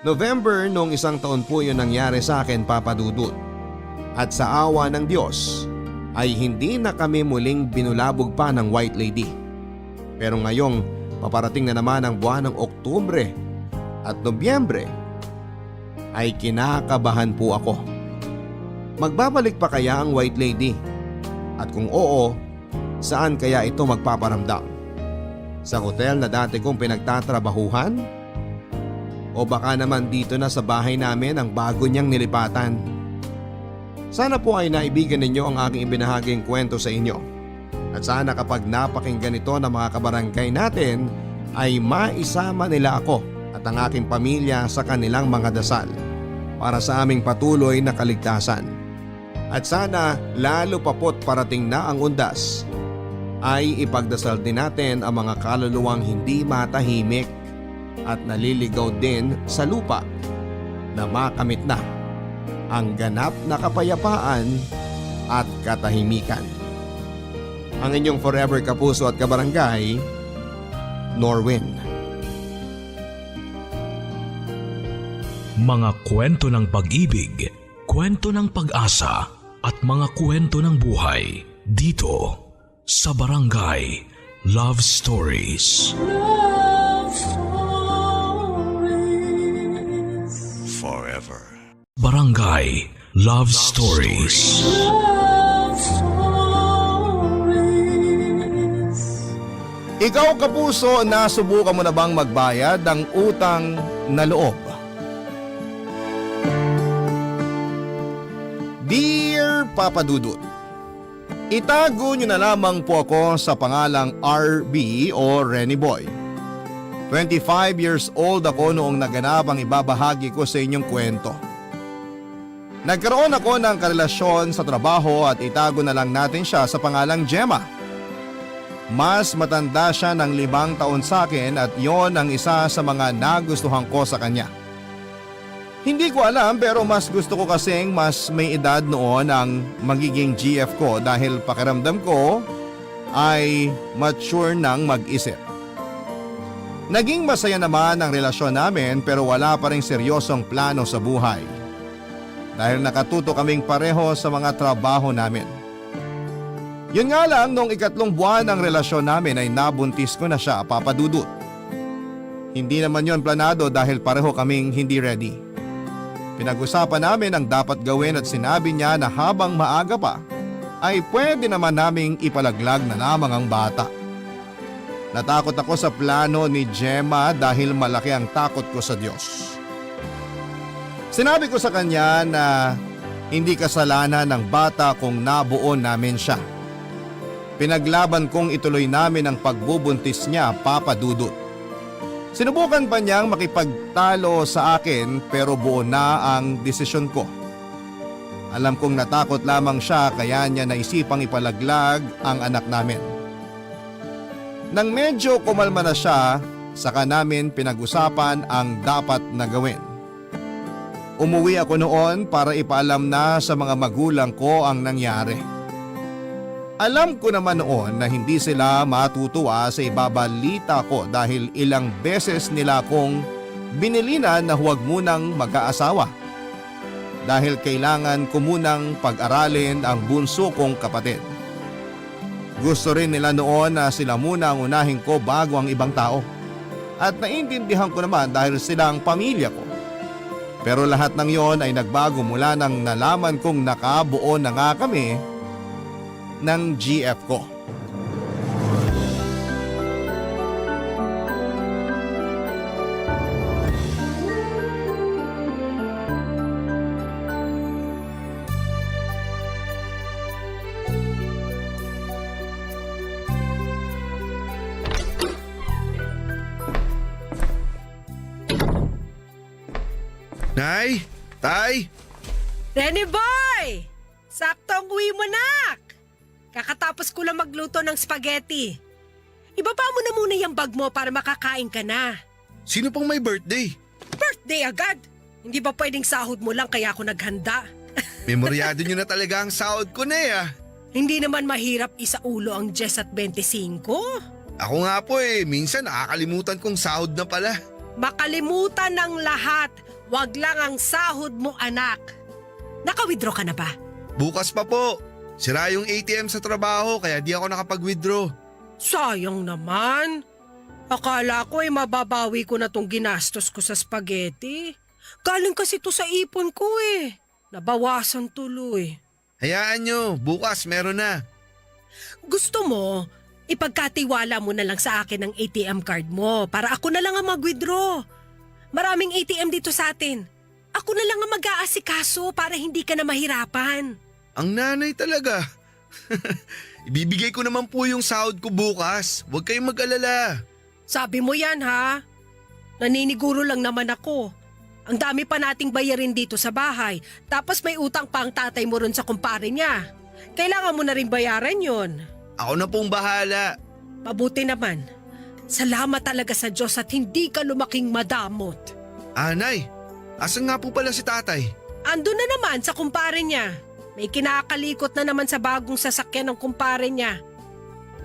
November noong 1 taon po yun nangyari sa akin, Papa Dudut. At sa awa ng Diyos ay hindi na kami muling binulabog pa ng White Lady. Pero ngayong paparating na naman ang buwan ng Oktubre at Nobyembre ay kinakabahan po ako. Magbabalik pa kaya ang White Lady? At kung oo, saan kaya ito magpaparamdam? Sa hotel na dati kong pinagtatrabahuhan? O baka naman dito na sa bahay namin ang bago niyang nilipatan? Sana po ay naibigan ninyo ang aking ibinahaging kwento sa inyo. At sana kapag napakinggan ito ng mga kabarangay natin ay maisama nila ako at ang aking pamilya sa kanilang mga dasal para sa aming patuloy na kaligtasan. At sana lalo pa po't parating na ang undas ay ipagdasal din natin ang mga kaluluwang hindi matahimik at naliligaw din sa lupa na makamit na ang ganap na kapayapaan at katahimikan. Ang inyong forever kapuso at kabarangay, Norwin. Mga kwento ng pag-ibig, kwento ng pag-asa at mga kwento ng buhay dito sa Barangay Love Stories. Love Stories. Forever. Barangay Love Stories. Love Stories. Ikaw kapuso, nasubukan mo na bang magbayad ng utang na loob? Dear Papa Dudut, itago niyo na lamang po ako sa pangalang RB o Renny Boy. 25 years old ako noong naganap ang ibabahagi ko sa inyong kwento. Nagkaroon ako ng karelasyon sa trabaho at itago na lang natin siya sa pangalang Gemma. Mas matanda siya ng 5 taon sa akin at yon ang isa sa mga nagustuhan ko sa kanya. Hindi ko alam pero mas gusto ko kasing mas may edad noon ang magiging GF ko dahil pakiramdam ko ay mature nang mag-isip. Naging masaya naman ang relasyon namin pero wala pa rin seryosong plano sa buhay. Dahil nakatuto kaming pareho sa mga trabaho namin. Yun nga lang, noong 3 buwan ng relasyon namin ay nabuntis ko na siya, Papa Dudut. Hindi naman yon planado dahil pareho kaming hindi ready. Pinag-usapan namin ang dapat gawin at sinabi niya na habang maaga pa ay pwede naman naming ipalaglag na lamang ang bata. Natakot ako sa plano ni Gemma dahil malaki ang takot ko sa Diyos. Sinabi ko sa kanya na hindi kasalanan ng bata kung nabuo namin siya. Pinaglaban kong ituloy namin ang pagbubuntis niya, Papa Dudut. Sinubukan pa niyang makipagtalo sa akin pero buo na ang desisyon ko. Alam kong natakot lamang siya kaya niya naisipang ipalaglag ang anak namin. Nang medyo kumalma na siya, saka namin pinag-usapan ang dapat na gawin. Umuwi ako noon para ipaalam na sa mga magulang ko ang nangyari. Alam ko naman noon na hindi sila matutuwa sa ibabalita ko dahil ilang beses nila akong binilinan na huwag munang mag-aasawa. Dahil kailangan ko munang pag-aralin ang bunso kong kapatid. Gusto rin nila noon na sila muna ang unahin ko bago ang ibang tao. At naiintindihan ko naman dahil sila ang pamilya ko. Pero lahat ng yon ay nagbago mula nang nalaman kong nakabuo na nga kami ng GF ko. Nay! Tay! Renny Boy! Saktong uwi mo, nak! Kakatapos ko lang magluto ng spaghetti. Ibaba mo na muna yung bag mo para makakain ka na. Sino pang may birthday? Birthday agad! Hindi ba pwedeng sahod mo lang kaya ako naghanda? Memoryado nyo na talaga ang sahod ko na Hindi naman mahirap isaulo ang 10 at 25. Ako nga po minsan nakakalimutan kong sahod na pala. Makalimutan ng lahat. Wag lang ang sahod mo, anak. Naka-withdraw ka na ba? Bukas pa po. Sira yung ATM sa trabaho kaya di ako nakapag-withdraw. Sayang naman. Akala ko mababawi ko na tong ginastos ko sa spaghetti. Galing kasi to sa ipon ko Nabawasan tuloy. Hayaan nyo, bukas meron na. Gusto mo, ipagkatiwala mo na lang sa akin ang ATM card mo para ako na lang ang mag-withdraw. Maraming ATM dito sa atin. Ako na lang ang mag-aasikaso para hindi ka na mahirapan. Ang nanay talaga. Ibibigay ko naman po yung sahod ko bukas. Huwag kayong mag-alala. Sabi mo yan ha? Naniniguro lang naman ako. Ang dami pa nating bayarin dito sa bahay. Tapos may utang pa ang tatay mo ron sa kumpare niya. Kailangan mo na rin bayaran yon. Ako na pong bahala. Mabuti naman. Salamat talaga sa Diyos at hindi ka lumaking madamot. Nay, asan nga po pala si tatay? Andun na naman sa kumpare niya. May kinakalikot na naman sa bagong sasakyan ng kumpare niya.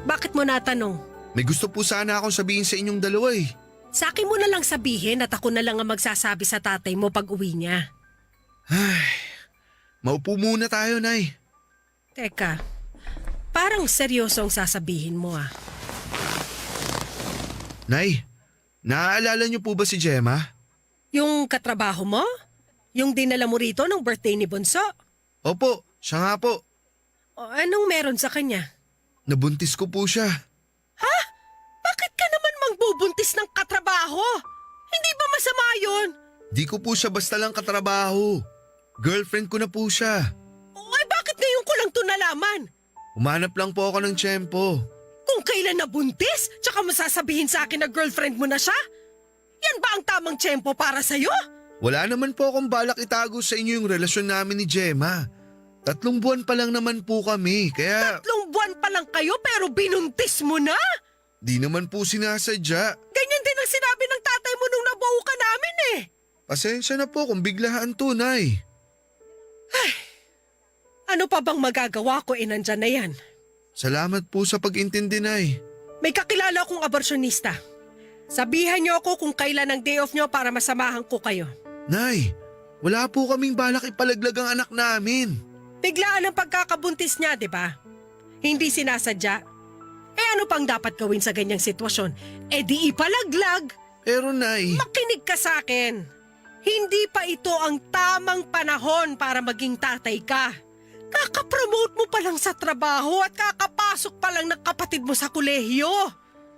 Bakit mo natanong? May gusto po sana akong sabihin sa inyong dalawa Sa akin mo na lang sabihin at ako na lang ang magsasabi sa tatay mo pag uwi niya. Maupo muna tayo, Nay. Teka, parang seryoso ang sasabihin mo Nay, naaalala niyo po ba si Gemma? Yung katrabaho mo? Yung dinala mo rito ng birthday ni Bunso? Opo, siya nga po. O, anong meron sa kanya? Nabuntis ko po siya. Ha? Bakit ka naman magbubuntis ng katrabaho? Hindi ba masama yun? Di ko po siya basta lang katrabaho. Girlfriend ko na po siya. Ay, bakit ngayon ko lang to nalaman? Umanap lang po ako ng tiyempo. Kung kailan nabuntis, tsaka masasabihin sa akin na girlfriend mo na siya? Yan ba ang tamang tiyempo para sa'yo? Wala naman po akong balak itago sa inyo yung relasyon namin ni Gemma. 3 buwan pa lang naman po kami, kaya… 3 buwan pa lang kayo pero binuntis mo na? Di naman po sinasadya. Ganyan din ang sinabi ng tatay mo nung nabuo ka namin Pasensya na po kung biglaan to, Nay. Ay, ano pa bang magagawa ko nandyan na yan? Salamat po sa pag-intindi, Nay. May kakilala akong aborsyonista. Sabihan niyo ako kung kailan ang day off niyo para masamahan ko kayo. Nay, wala po kaming balak ipalaglag ang anak namin. Biglaan ang pagkakabuntis niya, di ba? Hindi sinasadya. Ano pang dapat gawin sa ganyang sitwasyon? Di ipalaglag. Pero Nay… Makinig ka sa akin. Hindi pa ito ang tamang panahon para maging tatay ka. Kakapromote mo pa lang sa trabaho at kakapasok pa lang ng kapatid mo sa kolehiyo.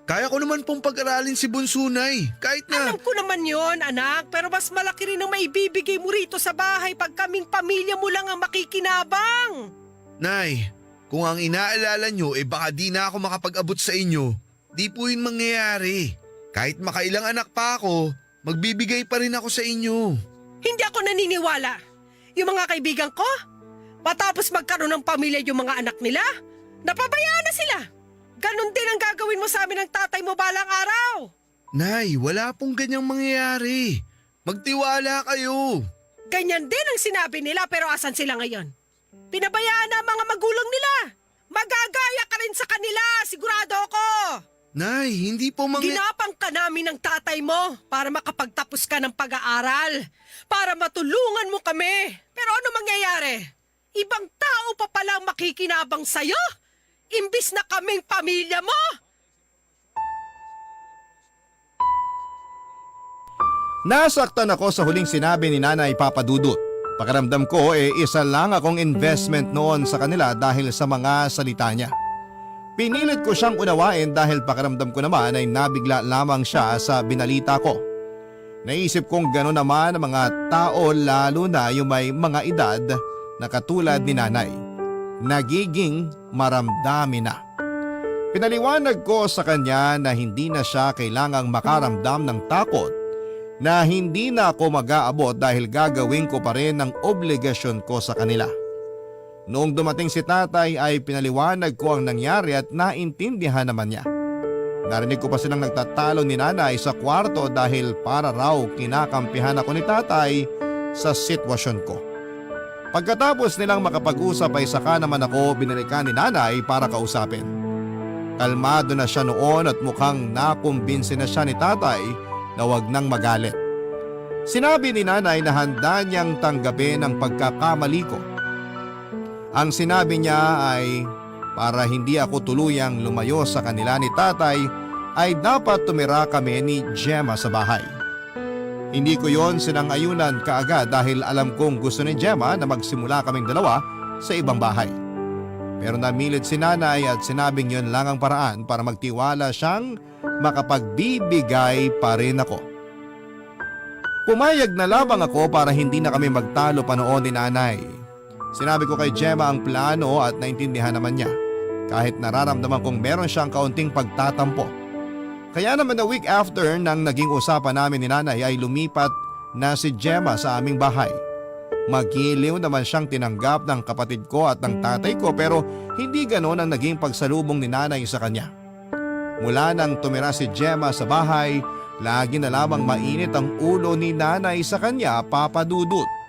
Kaya ko naman pong pag-aralin si Bunso, Nay. Kahit na… Alam ko naman yon, anak, pero mas malaki rin ang maibibigay mo rito sa bahay pag kaming pamilya mo lang ang makikinabang. Nay, kung ang inaalala nyo baka di na ako makapag-abot sa inyo, di po yun mangyayari. Kahit makailang anak pa ako, magbibigay pa rin ako sa inyo. Hindi ako naniniwala. Yung mga kaibigan ko, matapos magkaroon ng pamilya yung mga anak nila, napabayaan na sila. Ganon din ang gagawin mo sa amin ng tatay mo balang araw. Nay, wala pong ganyang mangyayari. Magtiwala kayo. Ganyan din ang sinabi nila pero asan sila ngayon? Pinabayaan na ang mga magulang nila. Magagaya ka rin sa kanila, sigurado ako. Nay, hindi po Ginapang ka namin ng tatay mo para makapagtapos ka ng pag-aaral. Para matulungan mo kami. Pero ano mangyayari? Ibang tao pa palang makikinabang sa'yo? Imbis na kaming pamilya mo? Nasaktan ako sa huling sinabi ni Nanay Papa Dudut. Pakiramdam ko isa lang akong investment noon sa kanila dahil sa mga salita niya. Pinilit ko siyang unawain dahil pakiramdam ko naman ay nabigla lamang siya sa binalita ko. Naisip kong gano'n naman ang mga tao lalo na yung may mga edad na katulad ni Nanay. Nagiging maramdamin na. Pinaliwanag ko sa kanya na hindi na siya kailangang makaramdam ng takot na hindi na ako mag-aabot dahil gagawin ko pa rin ang obligasyon ko sa kanila. Noong dumating si tatay ay pinaliwanag ko ang nangyari at naintindihan naman niya. Narinig ko pa silang nagtatalo ni Nanay sa kwarto dahil para raw kinakampihan ako ni tatay sa sitwasyon ko. Pagkatapos nilang makapag-usap ay saka naman ako binalikan ni Nanay para kausapin. Kalmado na siya noon at mukhang nakumbinsi na siya ni tatay na wag nang magalit. Sinabi ni Nanay na handa niyang tanggapin ang pagkakamali ko. Ang sinabi niya ay para hindi ako tuluyang lumayo sa kanila ni tatay ay dapat tumira kami ni Gemma sa bahay. Hindi ko yon sinang-ayunan kaagad dahil alam kong gusto ni Gemma na magsimula kaming dalawa sa ibang bahay. Pero namilit si Nanay at sinabing yon lang ang paraan para magtiwala siyang makapagbibigay pa rin ako. Pumayag na lamang ako para hindi na kami magtalo pa noon ni Nanay. Sinabi ko kay Gemma ang plano at naintindihan naman niya kahit nararamdaman kong meron siyang kaunting pagtatampo. Kaya naman a week after nang naging usapan namin ni Nanay ay lumipat na si Gemma sa aming bahay. Magiliw naman siyang tinanggap ng kapatid ko at ng tatay ko pero hindi ganon ang naging pagsalubong ni Nanay sa kanya. Mula nang tumira si Gemma sa bahay, lagi na lamang mainit ang ulo ni Nanay sa kanya, Papa Dudut.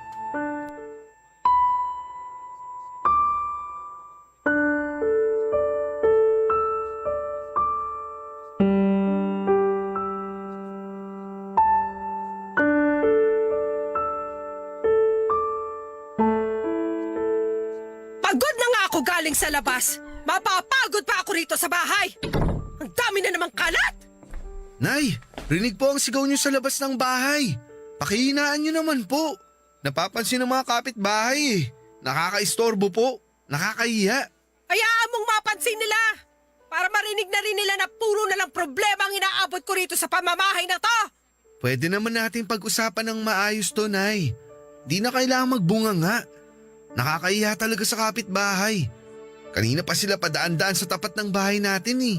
Pagod na nga ako galing sa labas. Mapapagod pa ako rito sa bahay. Ang dami na namang kalat. Nay, rinig po ang sigaw niyo sa labas ng bahay. Pakihinaan niyo naman po. Napapansin ng mga kapitbahay Nakakaistorbo po. Nakakahiya. Hayaan mong mapansin nila. Para marinig na rin nila na puro na lang problema ang inaabot ko rito sa pamamahay na to. Pwede naman natin pag-usapan ng maayos to, Nay. Di na kailangang magbunga nga. Nakakahiya talaga sa kapitbahay. Kanina pa sila padaan-daan sa tapat ng bahay natin eh.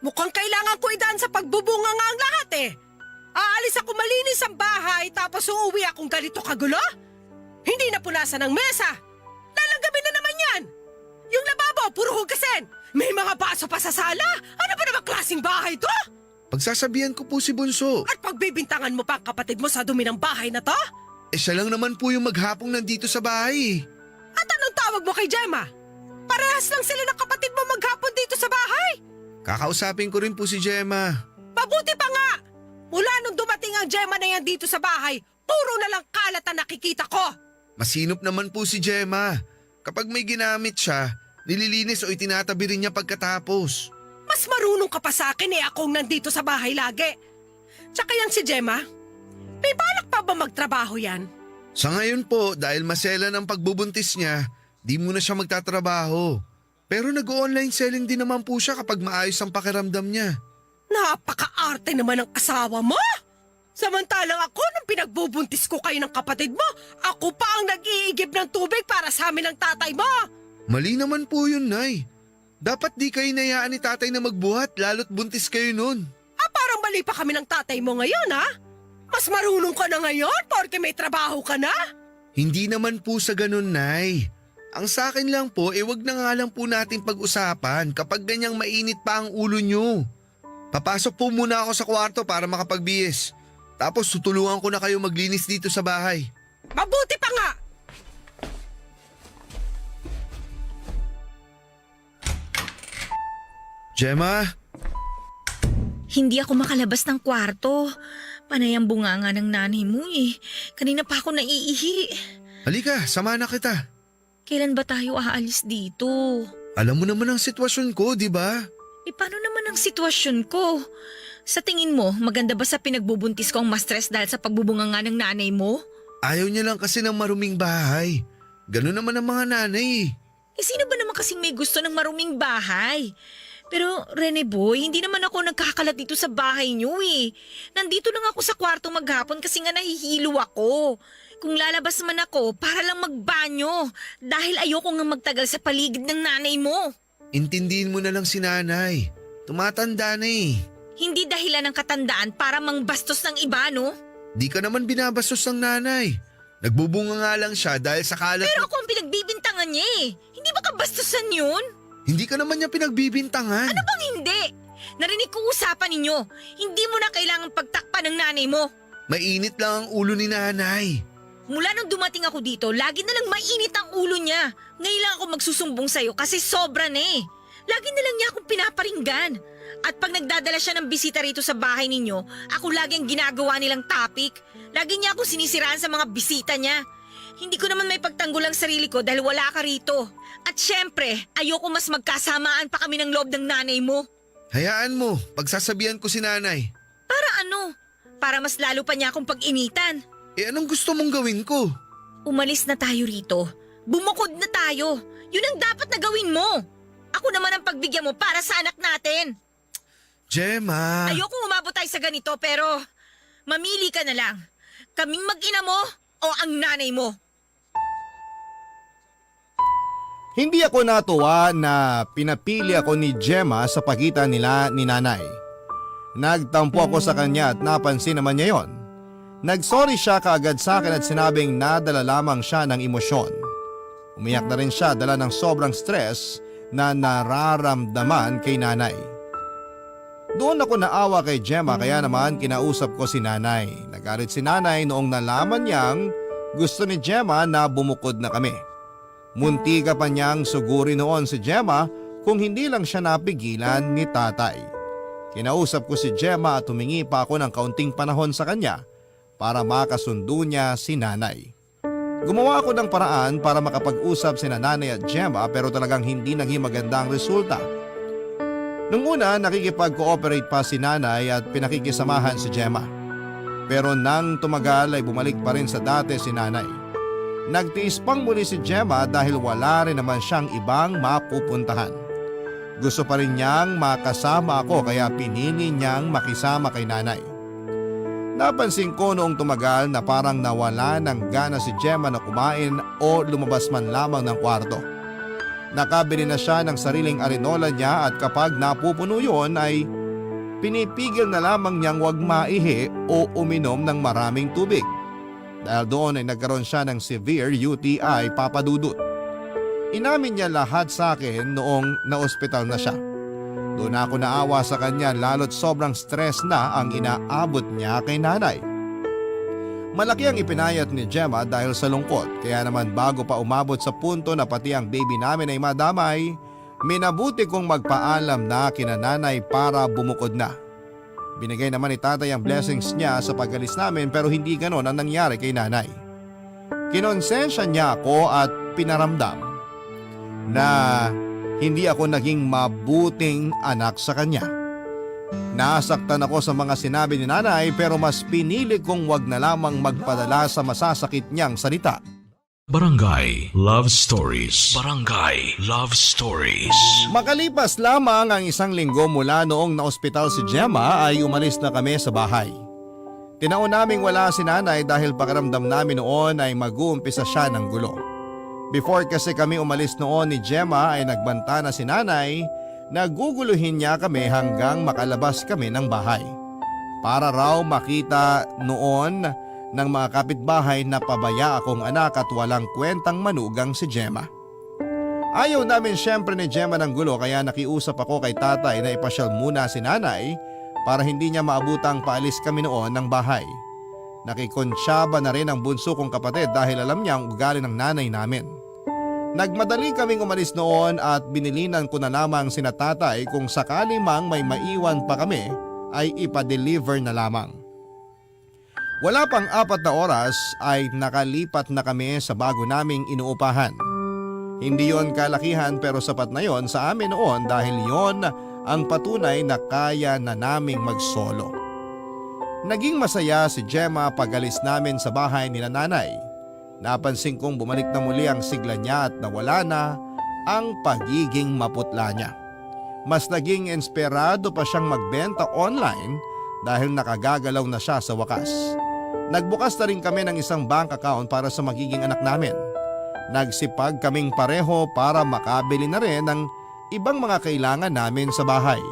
Mukhang kailangan ko idaan sa pagbubunga nga ang lahat eh. Aalis ako malinis ang bahay tapos uuwi akong ganito kagulo? Hindi na punasan ng mesa. Lalagamin na naman yan. Yung lababo, puro hugasin. May mga baso pa sa sala. Ano ba naman klaseng bahay to? Pagsasabihan ko po si Bunso. At pagbibintangan mo pa ang kapatid mo sa dumi ng bahay na to? Siya lang naman po yung maghapong nandito sa bahay. At anong tawag mo kay Gemma? Parehas lang sila ng kapatid mo maghapon dito sa bahay. Kakausapin ko rin po si Gemma. Mabuti pa nga! Mula nung dumating ang Gemma na yan dito sa bahay, puro na lang kalat ang nakikita ko. Masinop naman po si Gemma. Kapag may ginamit siya, nililinis o itinatabi rin niya pagkatapos. Mas marunong ka pa sa akin akong nandito sa bahay lagi. Tsaka yan si Gemma, may balak pa ba magtrabaho yan? Sa ngayon po, dahil masela ng pagbubuntis niya, di muna siya magtatrabaho. Pero nag-online selling din naman po siya kapag maayos ang pakiramdam niya. Napaka-arte naman ng asawa mo! Samantalang ako, nung pinagbubuntis ko kayo ng kapatid mo, ako pa ang nag-iigib ng tubig para sa amin ng tatay mo! Mali naman po yun, Nay. Dapat di kayo nayaan ni tatay na magbuhat lalo't buntis kayo nun. Parang mali pa kami ng tatay mo ngayon, ha? Mas marunong ka na ngayon porque may trabaho ka na? Hindi naman po sa ganun, Nay. Ang sa akin lang po, wag na nga lang po natin pag-usapan kapag ganyang mainit pa ang ulo nyo. Papasok po muna ako sa kwarto para makapagbihis. Tapos tutulungan ko na kayo maglinis dito sa bahay. Mabuti pa nga! Gemma? Hindi ako makalabas ng kwarto. Panay ang bunganga ng nanay mo eh. Kanina pa ako naiihi. Halika, sama na kita. Kailan ba tayo aalis dito? Alam mo naman ang sitwasyon ko, di ba? Paano naman ang sitwasyon ko? Sa tingin mo, maganda ba sa pinagbubuntis ko ang ma-stress dahil sa pagbubunganga ng nanay mo? Ayaw niya lang kasi ng maruming bahay. Ganun naman ang mga nanay. Sino ba naman kasing may gusto ng maruming bahay? Pero Rene boy, hindi naman ako nagkakalat dito sa bahay niyo eh. Nandito lang ako sa kwarto maghapon kasi nga nahihilo ako. Kung lalabas man ako, para lang magbanyo. Dahil ayoko nga magtagal sa paligid ng nanay mo. Intindihin mo na lang si nanay. Tumatanda na eh. Hindi dahilan ng katandaan para mangbastos ng iba, no? Di ka naman binabastos ng nanay. Nagbubunga nga lang siya dahil sa kalat. Pero ako ang pinagbibintangan niya eh. Hindi ba kabastusan yun? Hindi ka naman niya pinagbibintangan. Ano bang hindi? Narinig ko usapan ninyo. Hindi mo na kailangan pagtakpan ng nanay mo. Mainit lang ang ulo ni nanay. Mula nung dumating ako dito, lagi na lang mainit ang ulo niya. Ngayon lang ako magsusumbong sa'yo kasi sobra na eh. Lagi na lang niya akong pinaparinggan. At pag nagdadala siya ng bisita rito sa bahay ninyo, ako lagi ang ginagawa nilang topic. Lagi niya ako sinisiraan sa mga bisita niya. Hindi ko naman may pagtanggol ang sarili ko dahil wala ka rito. At syempre, ayoko mas magkasamaan pa kami ng loob ng nanay mo. Hayaan mo, pagsasabihan ko si nanay. Para ano? Para mas lalo pa niya akong pag-initan. Anong gusto mong gawin ko? Umalis na tayo rito. Bumukod na tayo. Yun ang dapat na gawin mo. Ako naman ang pagbigyan mo para sa anak natin. Gemma. Ayoko umabot tayo sa ganito pero mamili ka na lang. Kaming mag-ina mo o ang nanay mo. Hindi ako natuwa na pinapili ako ni Gemma sa pagitan nila ni nanay. Nagtampo ako sa kanya at napansin naman niya yon. Nagsorry siya kaagad sa akin at sinabing nadala lamang siya ng emosyon. Umiyak na rin siya dala ng sobrang stress na nararamdaman kay nanay. Doon ako naawa kay Gemma kaya naman kinausap ko si nanay. Nagalit si nanay noong nalaman niyang gusto ni Gemma na bumukod na kami. Muntika pa niyang suguri noon si Gemma kung hindi lang siya napigilan ni tatay. Kinausap ko si Gemma at humingi pa ako ng kaunting panahon sa kanya para makasundo niya si nanay. Gumawa ako ng paraan para makapag-usap si nanay at Gemma pero talagang hindi naging maganda ang resulta. Nung una nakikipag-cooperate pa si nanay at pinakikisamahan si Gemma. Pero nang tumagal ay bumalik pa rin sa dati si nanay. Nagtiis pang muli si Gemma dahil wala rin naman siyang ibang mapupuntahan. Gusto pa rin niyang makasama ako kaya pinili niyang makisama kay nanay. Napansin ko noong tumagal na parang nawala ng gana si Gemma na kumain o lumabas man lamang ng kwarto. Nakabili na siya ng sariling arenola niya at kapag napupuno yun ay pinipigil na lamang niyang wag maihi o uminom ng maraming tubig. Dahil doon ay nagkaroon siya ng severe UTI papadudot. Inamin niya lahat sa akin noong na-ospital na siya. Doon ako naawa sa kanya lalo't sobrang stress na ang inaabot niya kay nanay. Malaki ang ipinayat ni Gemma dahil sa lungkot kaya naman bago pa umabot sa punto na pati ang baby namin ay madamay, minabuti kong magpaalam na kina nanay para bumukod na. Binigay naman ni tatay ang blessings niya sa pag-alis namin pero hindi ganon ang nangyari kay nanay. Kinonsensya niya ako at pinaramdam na hindi ako naging mabuting anak sa kanya. Nasaktan ako sa mga sinabi ni nanay pero mas pinili kong wag na lamang magpadala sa masasakit niyang salita. Barangay Love Stories. Barangay Love Stories. Makalipas lamang ang 1 linggo mula noong naospital si Gemma ay umalis na kami sa bahay. Tinaon naming wala si nanay dahil pakiramdam namin noon ay mag-uumpisa siya ng gulo. Before kasi kami umalis noon ni Gemma ay nagbanta na si nanay na guguluhin niya kami hanggang makalabas kami ng bahay. Para raw makita noon ng mga kapitbahay na pabaya akong anak at walang kwentang manugang si Gemma. Ayaw namin syempre ni Gemma ng gulo kaya nakiusap ako kay tatay na ipasyal muna si nanay para hindi niya maabutang paalis kami noon ng bahay. Nakikonsyaba na rin ang bunso kong kapatid dahil alam niya ang ugali ng nanay namin. Nagmadali kaming umalis noon at binilinan ko na lamang sina tatay kung sakali mang may maiwan pa kami ay ipa-deliver na lamang. Wala pang 4 na oras ay nakalipat na kami sa bago naming inuupahan. Hindi yon kalakihan pero sapat na yon sa amin noon dahil yon ang patunay na kaya na naming magsolo. Naging masaya si Gemma pag-alis namin sa bahay ni nanay. Napansin kong bumalik na muli ang sigla niya at nawala na ang pagiging maputla niya. Mas naging inspirado pa siyang magbenta online dahil nakagagalaw na siya sa wakas. Nagbukas na rin kami ng isang bank account para sa magiging anak namin. Nagsipag kaming pareho para makabili na rin ng ibang mga kailangan namin sa bahay.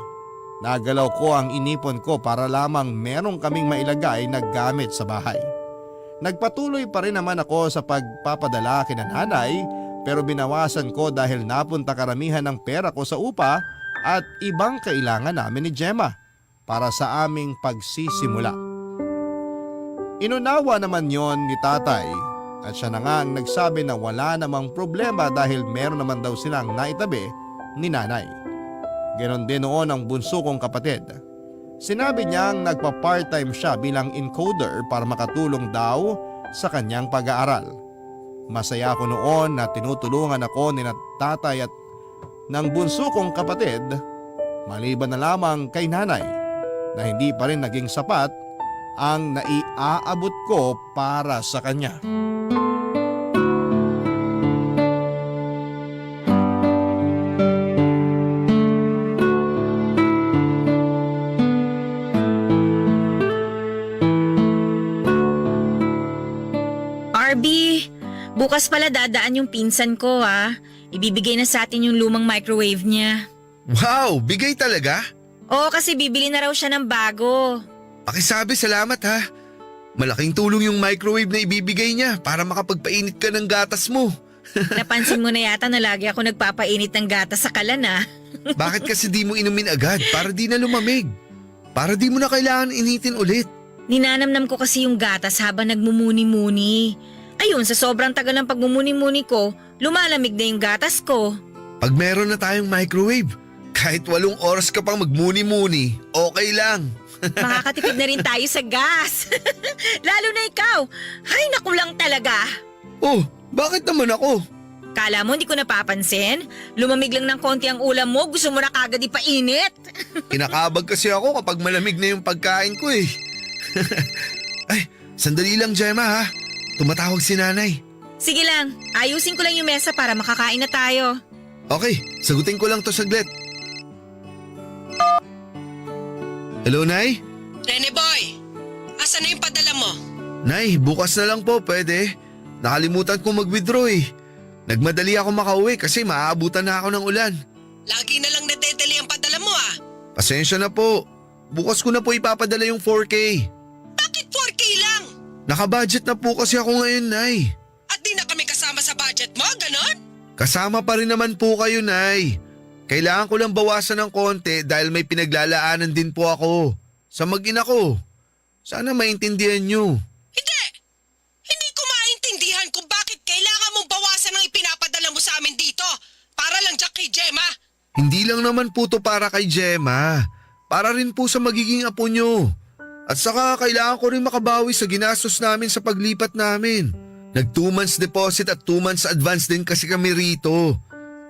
Nagalaw ko ang inipon ko para lamang merong kaming mailagay na gamit sa bahay. Nagpatuloy pa rin naman ako sa pagpapadala kina nanay pero binawasan ko dahil napunta karamihan ng pera ko sa upa at ibang kailangan namin ni Gemma para sa aming pagsisimula. Inunawa naman yon ni tatay at siya na nga ang nagsabi na wala namang problema dahil meron naman daw silang naitabi ni nanay. Ganon din noon ang bunso kong kapatid. Sinabi niyang nagpa-part-time siya bilang encoder para makatulong daw sa kanyang pag-aaral. Masaya ako noon na tinutulungan ako ni tatay at ng bunso kong kapatid, maliban na lamang kay nanay na hindi pa rin naging sapat ang naiaabot ko para sa kanya. RB, bukas pala dadaan yung pinsan ko ha. Ibibigay na sa atin yung lumang microwave niya. Wow, bigay talaga? Oo, kasi bibili na raw siya ng bago. Pakisabi, salamat ha. Malaking tulong yung microwave na ibibigay niya para makapagpainit ka ng gatas mo. Napansin mo na yata na lagi ako nagpapainit ng gatas sa kalan ha. Bakit kasi di mo inumin agad para di na lumamig? Para di mo na kailangan initin ulit. Ninanamnam ko kasi yung gatas habang nagmumuni-muni. Ayun, sa sobrang tagal ng pagmumuni-muni ko, lumalamig na yung gatas ko. Pag meron na tayong microwave, kahit 8 oras ka pang magmuni-muni, okay lang. Makakatipid na rin tayo sa gas. Lalo na ikaw. Ay, naku lang talaga. Oh, bakit naman ako? Kala mo hindi ko napapansin? Lumamig lang ng konti ang ulam mo, gusto mo na kagad ipainit. Kinakabag kasi ako kapag malamig na yung pagkain ko eh. Ay, sandali lang Gemma ha. Tumatawag si nanay. Sige lang, ayusin ko lang yung mesa para makakain na tayo. Okay, sagutin ko lang to saglit. Hello, Nay? Rene Boy, asan na yung padala mo? Nay, bukas na lang po, pwede. Nakalimutan ko mag-withdraw eh. Nagmadali ako makauwi kasi maaabutan na ako ng ulan. Lagi na lang nadedali ang padala mo ah. Pasensya na po. Bukas ko na po ipapadala yung 4K. Bakit 4K lang? Nakabudget na po kasi ako ngayon, Nay. At di na kami kasama sa budget mo, ganon? Kasama pa rin naman po kayo, Nay. Kailangan ko lang bawasan ng konti dahil may pinaglalaanan din po ako. Sa mag-ina ko. Sana maintindihan nyo. Hindi ko maintindihan kung bakit kailangan mong bawasan ang ipinapadala mo sa amin dito. Para lang dyan kay Gemma. Hindi lang naman po to para kay Gemma. Para rin po sa magiging apo nyo. At saka kailangan ko rin makabawi sa ginastos namin sa paglipat namin. Nag 2 months deposit at 2 months advance din kasi kami rito.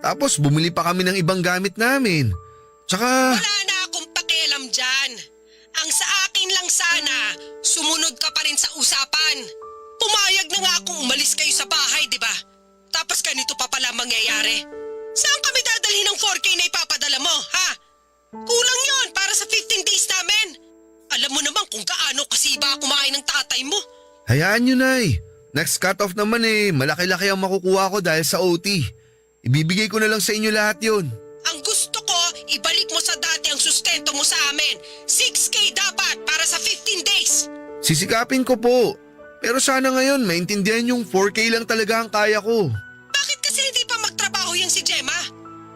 Tapos bumili pa kami ng ibang gamit namin. Tsaka… Wala na akong pakialam dyan. Ang sa akin lang sana, sumunod ka pa rin sa usapan. Pumayag na nga akong umalis kayo sa bahay, di ba? Tapos ganito pa pala mangyayari. Saan kami dadalhin ng 4K na ipapadala mo, ha? Kulang yon para sa 15 days namin. Alam mo naman kung gaano kasiba kumain ng tatay mo. Hayaan nyo, Nay. Next cut-off naman malaki-laki ang makukuha ko dahil sa OT. Ibibigay ko na lang sa inyo lahat yon. Ang gusto ko, ibalik mo sa dati ang sustento mo sa amin. 6K dapat para sa 15 days. Sisikapin ko po. Pero sana ngayon maintindihan yung 4K lang talaga ang kaya ko. Bakit kasi hindi pa magtrabaho yan si Gemma?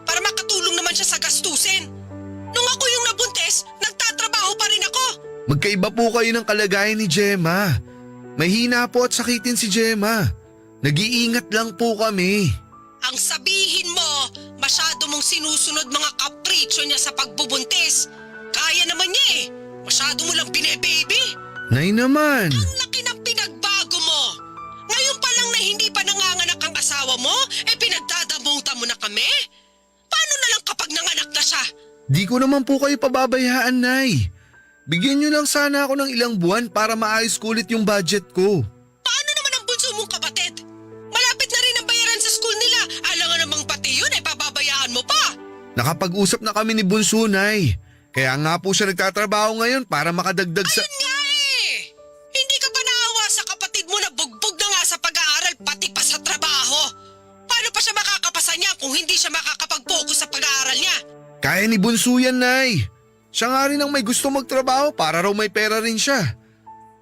Para makatulong naman siya sa gastusin. Nung ako yung nabuntis, nagtatrabaho pa rin ako. Magkaiba po kayo ng kalagayan ni Gemma. Mahina po at sakitin si Gemma. Nag-iingat lang po kami. Ang sabihin mo, masyado mong sinusunod mga kapritsyo niya sa pagbubuntis. Kaya naman niya eh. Masyado mo lang bine-baby. Nay naman. Ang laki ng pinagbago mo. Ngayon pa lang na hindi pa nanganganak ang asawa mo, pinagdadamutan mo na kami? Paano na lang kapag nanganak na siya? Di ko naman po kayo pababayaan, Nay. Bigyan niyo lang sana ako ng ilang buwan para maayos ko ulit yung budget ko. Paano naman ang bunso mong kapatid? Malapit na rin ang bayaran sa school nila. Alam nga namang pati yun pababayaan mo pa. Nakapag-usap na kami ni Bunso, Nay. Kaya nga po siya nagtatrabaho ngayon para makadagdag sa… Ayun nga Hindi ka pa naawa sa kapatid mo na bugbog na nga sa pag-aaral pati pa sa trabaho. Paano pa siya makakapasa niya kung hindi siya makakapag-focus sa pag-aaral niya? Kaya ni Bunso yan, Nay. Siya nga rin ang may gusto magtrabaho para raw may pera rin siya.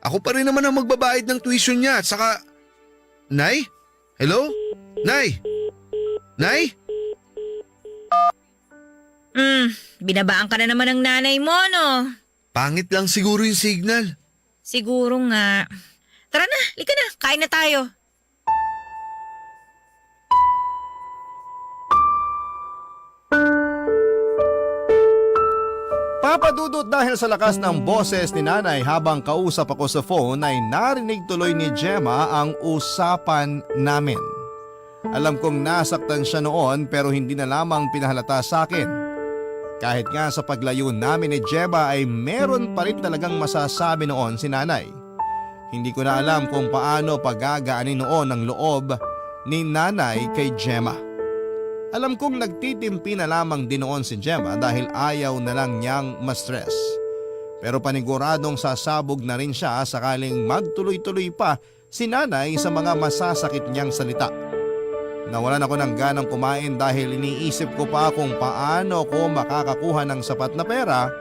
Ako pa rin naman ang magbabayad ng tuition niya at saka… Nay? Hello? Nay? Nay? Binabaan ka na naman ng nanay mo, no? Pangit lang siguro yung signal. Siguro nga. Tara na, lika na, kain na tayo. Papadudot dahil sa lakas ng boses ni nanay habang kausap ako sa phone ay narinig tuloy ni Gemma ang usapan namin. Alam kong nasaktan siya noon pero hindi na lamang pinahalata sa akin. Kahit nga sa paglayo namin ni Gemma ay meron pa rin talagang masasabi noon si nanay. Hindi ko na alam kung paano pagagaanin noon ang loob ni nanay kay Gemma. Alam kong nagtitimpi na lamang din noon si Gemma dahil ayaw na lang niyang ma-stress. Pero paniguradong sasabog na rin siya sakaling magtuloy-tuloy pa si nanay sa mga masasakit niyang salita. Nawalan ako ng ganang kumain dahil iniisip ko pa kung paano ko makakakuha ng sapat na pera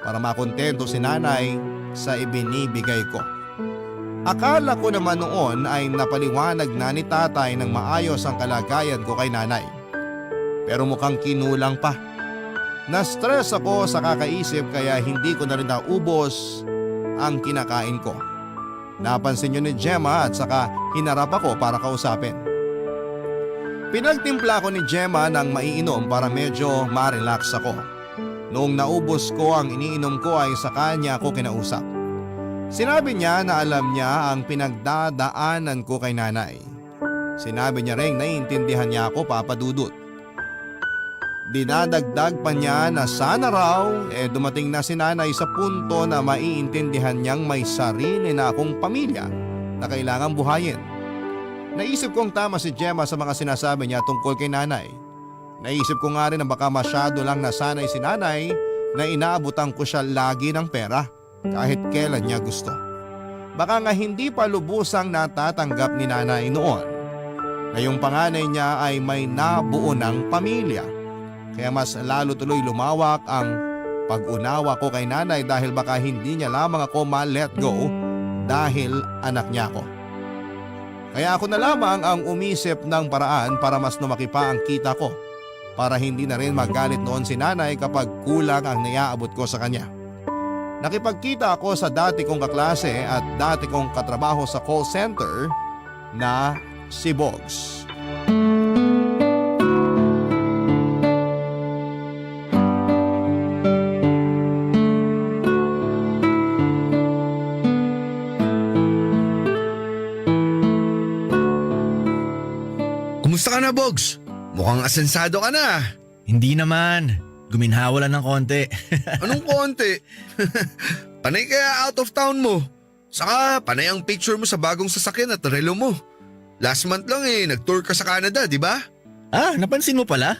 para makontento si nanay sa ibinibigay ko. Akala ko naman noon ay napaliwanag na ni tatay ng maayos ang kalagayan ko kay nanay. Pero mukhang kinulang pa. Na-stress ako sa kakaisip kaya hindi ko na rin naubos ang kinakain ko. Napansin yun ni Gemma at saka hinarap ako para kausapin. Pinagtimpla ko ni Gemma ng maiinom para medyo ma-relax ako. Noong naubos ko ang iniinom ko ay sa kanya ako kinausap. Sinabi niya na alam niya ang pinagdadaanan ko kay nanay. Sinabi niya rin naiintindihan niya ako, Papa Dudut. Dinadagdag pa niya na sana raw dumating na si nanay sa punto na maiintindihan niyang may sarili na akong pamilya na kailangang buhayin. Naisip kong tama si Gemma sa mga sinasabi niya tungkol kay nanay. Naisip ko nga rin na baka masyado lang nasanay si nanay na inaabutan ko siya lagi ng pera kahit kailan niya gusto. Baka nga hindi pa lubusang natatanggap ni nanay noon na yung panganay niya ay may nabuo ng pamilya. Kaya mas lalo tuloy lumawak ang pag-unawa ko kay nanay dahil baka hindi niya lamang ako ma-let go dahil anak niya ako. Kaya ako na lamang ang umisip ng paraan para mas lumaki pa ang kita ko para hindi na rin magalit noon si nanay kapag kulang ang naiaabot ko sa kanya. Nakipagkita ako sa dati kong kaklase at dati kong katrabaho sa call center na si Bogs. Kamusta ka na, Bogs? Mukhang asensado ka na. Hindi naman. Guminhawa lang ng konti. Anong konti? Panay kaya out of town mo. Saka panay ang picture mo sa bagong sasakyan at relo mo. Last month lang nag-tour ka sa Canada, di ba? Napansin mo pala?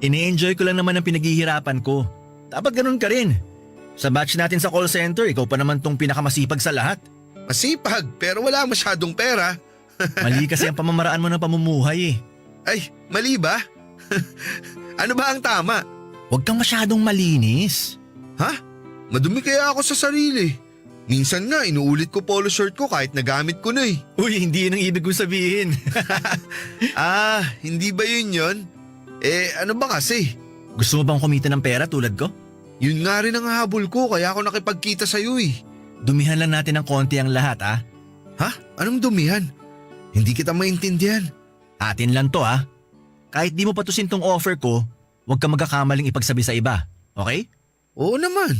Ini-enjoy ko lang naman ang pinaghihirapan ko. Dapat ganun ka rin. Sa batch natin sa call center, ikaw pa naman tong pinakamasipag sa lahat. Masipag pero wala masyadong pera. Mali kasi ang pamamaraan mo ng pamumuhay eh. Ay, mali ba? Ano ba ang tama? Huwag kang masyadong malinis. Ha? Madumi kaya ako sa sarili. Minsan nga inuulit ko polo shirt ko kahit nagamit ko na eh. Uy, hindi yun ang ibig kong sabihin. Hindi ba yun? Ano ba kasi? Gusto mo bang kumita ng pera tulad ko? Yun nga rin ang habol ko kaya ako nakipagkita sa'yo eh. Dumihan lang natin ng konti ang lahat ah. Ha? Anong dumihan? Hindi kita maintindihan. Atin lang to ah. Kahit di mo patusin tong offer ko, huwag ka magkakamaling ipagsabi sa iba. Okay? Oo naman.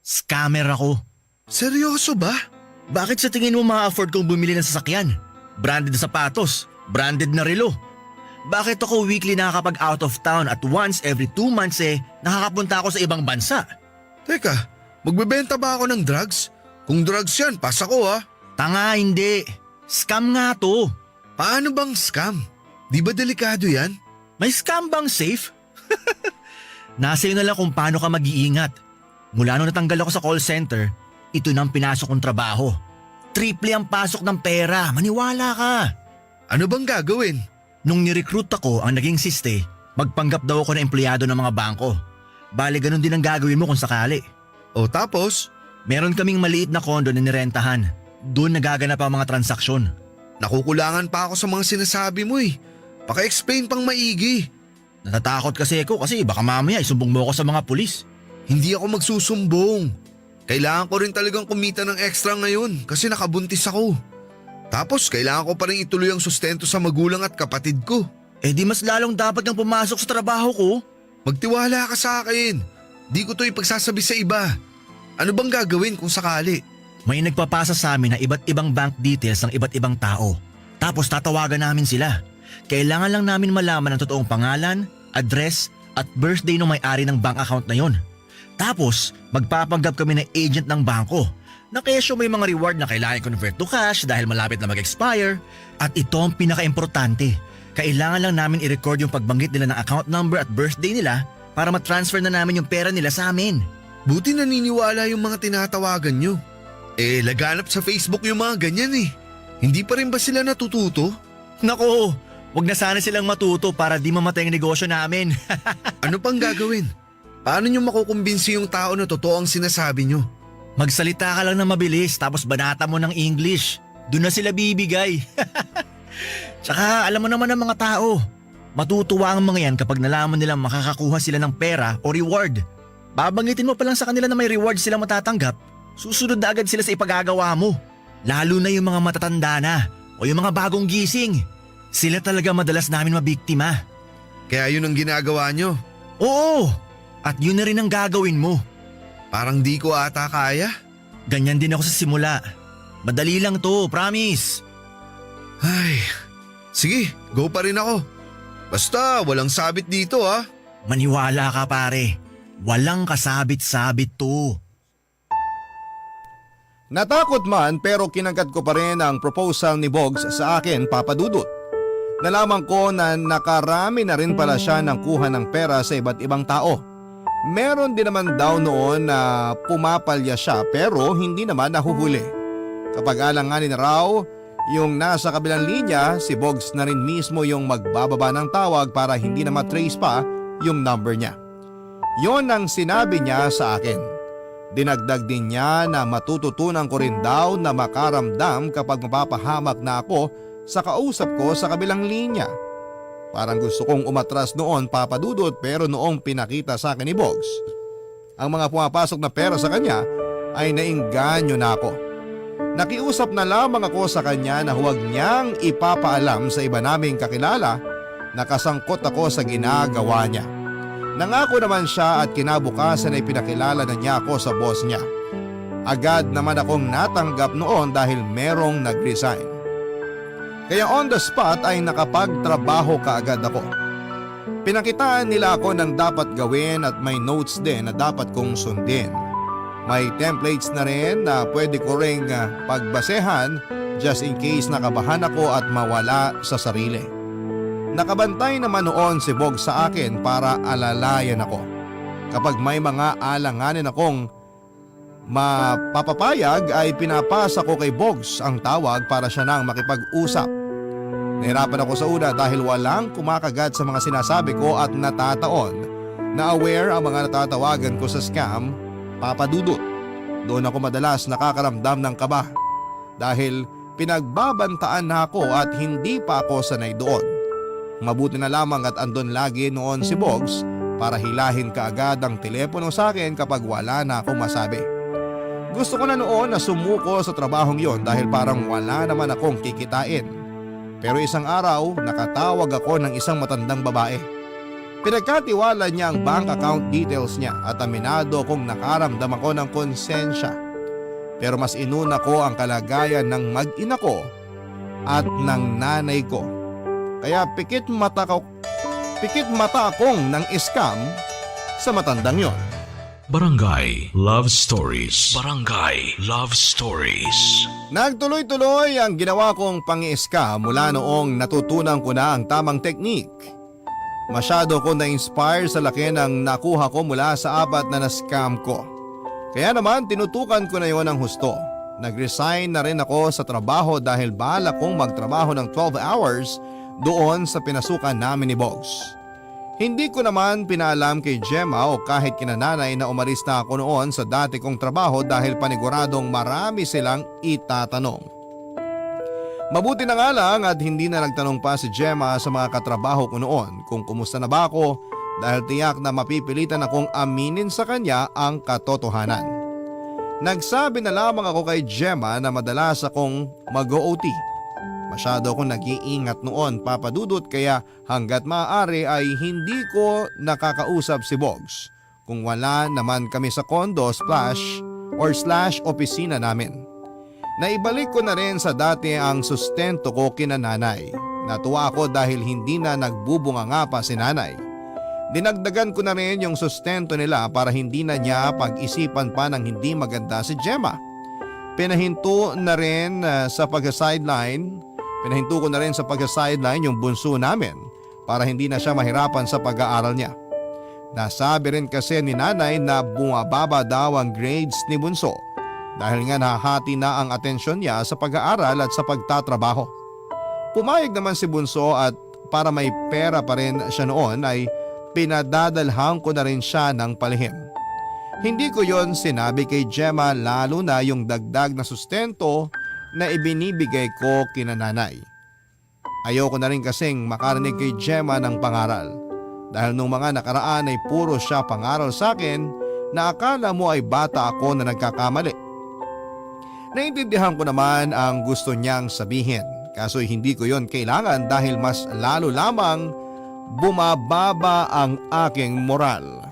Scammer ako. Seryoso ba? Bakit sa tingin mo ma-afford kong bumili ng sasakyan? Branded na sapatos, branded na relo. Bakit ako weekly nakakapag out of town at once every 2 months nakakapunta ako sa ibang bansa? Teka, magbebenta ba ako ng drugs? Kung drugs yan, pasa ko ah. Tanga, hindi. Scam nga to. Paano bang scam? Di ba delikado yan? May scam bang safe? Nasa iyo na lang kung paano ka mag-iingat. Mula nung natanggal ako sa call center, ito na ang pinasok kong trabaho. Triple ang pasok ng pera, maniwala ka. Ano bang gagawin? Nung nirecruit ako, ang naging siste, magpanggap daw ako na empleyado ng mga bangko. Bale, ganun din ang gagawin mo kung sakali. O tapos? Meron kaming maliit na kondo na nirentahan. Doon nagaganap ang mga transaksyon. Nakukulangan pa ako sa mga sinasabi mo eh. Paka-explain pang maigi. Natatakot kasi ako kasi baka mamaya isumbong mo ako sa mga pulis. Hindi ako magsusumbong. Kailangan ko rin talagang kumita ng extra ngayon kasi nakabuntis ako. Tapos kailangan ko pa rin ituloy ang sustento sa magulang at kapatid ko. Di mas lalong dapat kang pumasok sa trabaho ko. Magtiwala ka sa akin. Di ko to ipagsasabi sa iba. Ano bang gagawin kung sakali? May nagpapasa sa amin na iba't ibang bank details ng iba't ibang tao. Tapos tatawagan namin sila. Kailangan lang namin malaman ang totoong pangalan, address at birthday ng may-ari ng bank account na yon. Tapos magpapanggap kami ng agent ng bangko na kesyo may mga reward na kailangan convert to cash dahil malapit na mag-expire. At ito ang pinaka-importante. Kailangan lang namin i-record yung pagbanggit nila ng account number at birthday nila para matransfer na namin yung pera nila sa amin. Buti naniniwala yung mga tinatawagan nyo. Laganap sa Facebook yung mga ganyan eh. Hindi pa rin ba sila natututo? Nako, wag na sana silang matuto para di mamatay ang negosyo namin. Ano pang gagawin? Paano nyo makukumbinsi yung tao na totoo ang sinasabi nyo? Magsalita ka lang na mabilis tapos banata mo ng English. Doon na sila bibigay. Tsaka alam mo naman ng mga tao, matutuwa ang mga yan kapag nalaman nilang makakakuha sila ng pera o reward. Babangitin mo pa lang sa kanila na may reward silang matatanggap, susunod na agad sila sa ipagagawa mo. Lalo na yung mga matatanda na o yung mga bagong gising. Sila talaga madalas namin mabiktima. Kaya yun ang ginagawa nyo? Oo, at yun na rin ang gagawin mo. Parang di ko ata kaya. Ganyan din ako sa simula. Madali lang to, promise. Ay, sige, go pa rin ako. Basta walang sabit dito ah. Maniwala ka pare, walang kasabit-sabit to. Natakot man pero kinagat ko pa rin ang proposal ni Bogs sa akin, Papa Dudut. Nalaman ko na nakarami na rin pala siya ng kuha ng pera sa iba't ibang tao. Meron din naman daw noon na pumapalya siya pero hindi naman nahuhuli. Kapag alanganin raw yung nasa kabilang linya, si Bogs na rin mismo yung magbababa ng tawag para hindi na matrace pa yung number niya. Yon ang sinabi niya sa akin. Dinagdag din niya na matututunan ko rin daw na makaramdam kapag mapapahamak na ako sa kausap ko sa kabilang linya. Parang gusto kong umatras noon, Papa Dudut, pero noong pinakita sa akin ni Bogs ang mga pumapasok na pera sa kanya ay nainganyo na ako. Nakiusap na lamang ako sa kanya na huwag niyang ipapaalam sa iba naming kakilala na kasangkot ako sa ginagawa niya. Nangako naman siya at kinabukasan ay pinakilala na niya ako sa boss niya. Agad naman akong natanggap noon dahil merong nag-resign. Kaya on the spot ay nakapagtrabaho kaagad ako. Pinakitaan nila ako ng dapat gawin at may notes din na dapat kong sundin. May templates na rin na pwede ko ring pagbasehan just in case nakabahan ako at mawala sa sarili. Nakabantay naman noon si Bog sa akin para alalayan ako. Kapag may mga alanganin akong mapapapayag ay pinapasa ko kay Bogs ang tawag para siya nang makipag-usap. Nahirapan ako sa una dahil walang kumakagat sa mga sinasabi ko at natataon na aware ang mga natatawagan ko sa scam, papadudot. Doon ako madalas nakakaramdam ng kaba dahil pinagbabantaan na ako at hindi pa ako sanay doon. Mabuti na lamang at andon lagi noon si Bogs para hilahin kaagad ang telepono sa akin kapag wala na akong masabi. Gusto ko na noon na sumuko sa trabahong yon dahil parang wala naman akong kikitain. Pero isang araw, nakatawag ako ng isang matandang babae. Pinagkatiwala niya ang bank account details niya at aminado kong nakaramdam ako ng konsensya. Pero mas inuna ko ang kalagayan ng mag-ina ko at ng nanay ko. Kaya pikit mata akong ng scam sa matandang yon. Barangay Love Stories. Barangay Love Stories. Nagtuloy-tuloy ang ginawa kong pang-scam mula noong natutunan ko na ang tamang teknik. Masyado ko na-inspire sa laki ng nakuha ko mula sa 4 na na-scam ko. Kaya naman tinutukan ko na yon ng husto. Nag-resign na rin ako sa trabaho dahil balak kong magtrabaho ng 12 hours doon sa pinasukan namin ni Bogs. Hindi ko naman pinaalam kay Gemma o kahit kina nanay na umalis na ako noon sa dati kong trabaho dahil paniguradong marami silang itatanong. Mabuti na nga lang at hindi na nagtanong pa si Gemma sa mga katrabaho ko noon kung kumusta na ba ako dahil tiyak na mapipilitan akong aminin sa kanya ang katotohanan. Nagsabi na lamang ako kay Gemma na madalas akong mag-OT. Masyado akong nag-iingat noon, papadudot, kaya hanggat maaari ay hindi ko nakakausap si Bogs kung wala naman kami sa condo / opisina namin. Naibalik ko na rin sa dati ang sustento ko kina nanay. Natuwa ako dahil hindi na nagbubunga nga pa si nanay. Dinagdagan ko na rin yung sustento nila para hindi na niya pag-isipan pa ng hindi maganda si Gemma. Pinahinto ko na rin sa pag-sideline yung bunso namin para hindi na siya mahirapan sa pag-aaral niya. Nasabi rin kasi ni nanay na bumababa daw ang grades ni bunso dahil nga nahahati na ang atensyon niya sa pag-aaral at sa pagtatrabaho. Pumayag naman si bunso at para may pera pa rin siya noon ay pinadadalhan ko na rin siya ng palihim. Hindi ko yon sinabi kay Gemma lalo na yung dagdag na sustento na ibinibigay ko kina nanay. Ayoko na rin kasing makarinig kay Gemma ng pangaral dahil nung mga nakaraan ay puro siya pangaral sa akin na akala mo ay bata ako na nagkakamali. Naintindihan ko naman ang gusto niyang sabihin kaso hindi ko yon kailangan dahil mas lalo lamang bumababa ang aking moral.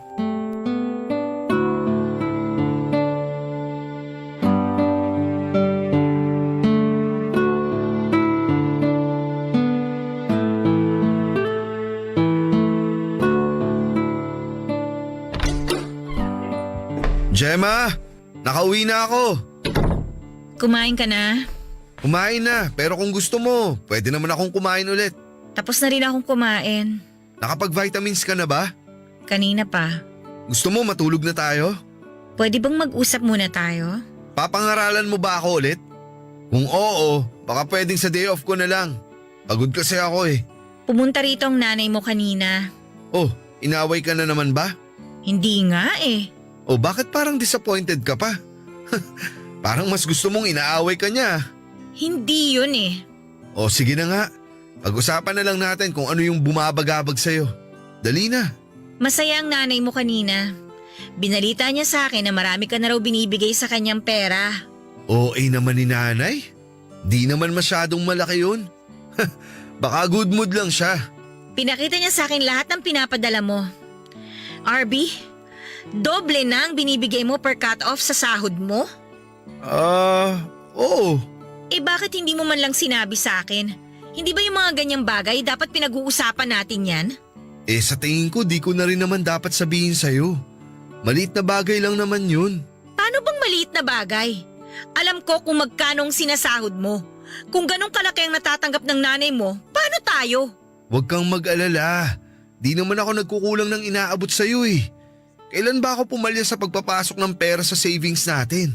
Gemma, nakauwi na ako. Kumain ka na? Kumain na, pero kung gusto mo, pwede naman akong kumain ulit. Tapos na rin akong kumain. Nakapag-vitamins ka na ba? Kanina pa. Gusto mo matulog na tayo? Pwede bang mag-usap muna tayo? Papangaralan mo ba ako ulit? Kung oo, baka pwedeng sa day off ko na lang. Pagod kasi ako eh. Pumunta rito ang nanay mo kanina. Oh, inaway ka na naman ba? Hindi nga eh. O bakit parang disappointed ka pa? Parang mas gusto mong inaaway ka niya. Hindi yun eh. O sige na nga, pag-usapan na lang natin kung ano yung bumabagabag sa'yo. Dali na. Masaya ang nanay mo kanina. Binalita niya sa akin na marami ka na raw binibigay sa kanyang pera. OA naman ni nanay. Di naman masyadong malaki yun. Baka good mood lang siya. Pinakita niya sa akin lahat ng pinapadala mo. RB, doble na ang binibigay mo per cut-off sa sahod mo? Oo. Eh bakit hindi mo man lang sinabi sa akin? Hindi ba yung mga ganyang bagay dapat pinag-uusapan natin yan? Sa tingin ko di ko na rin naman dapat sabihin sa'yo. Maliit na bagay lang naman yun. Paano bang maliit na bagay? Alam ko kung magkano ang sinasahod mo. Kung ganong kalaki ang natatanggap ng nanay mo, paano tayo? Huwag kang mag-alala. Di naman ako nagkukulang ng inaabot sa'yo eh. Kailan ba ako pumalya sa pagpapasok ng pera sa savings natin?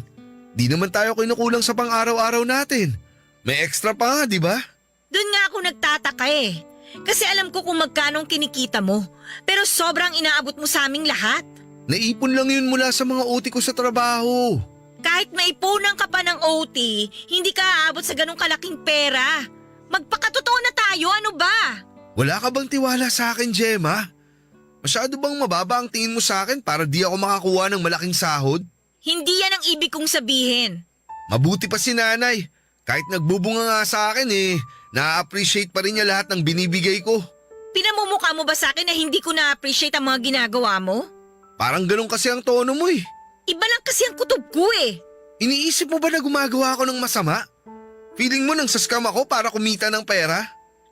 Di naman tayo kinukulang sa pang-araw-araw natin. May extra pa nga, di ba? Doon nga ako nagtataka eh. Kasi alam ko kung magkano ang kinikita mo. Pero sobrang inaabot mo sa aming lahat. Naipon lang yun mula sa mga OT ko sa trabaho. Kahit maipunan ka pa ng OT, hindi ka aabot sa ganong kalaking pera. Magpakatotoo na tayo, ano ba? Wala ka bang tiwala sa akin, Gemma? Masyado bang mababa ang tingin mo sa akin para di ako makakuha ng malaking sahod? Hindi yan ang ibig kong sabihin. Mabuti pa si nanay. Kahit nagbubunga nga sa akin na-appreciate pa rin niya lahat ng binibigay ko. Pinamumukha mo ba sa akin na hindi ko na-appreciate ang mga ginagawa mo? Parang ganun kasi ang tono mo eh. Iba lang kasi ang kutob ko eh. Iniisip mo ba na gumagawa ako ng masama? Feeling mo nang saskam ako para kumita ng pera?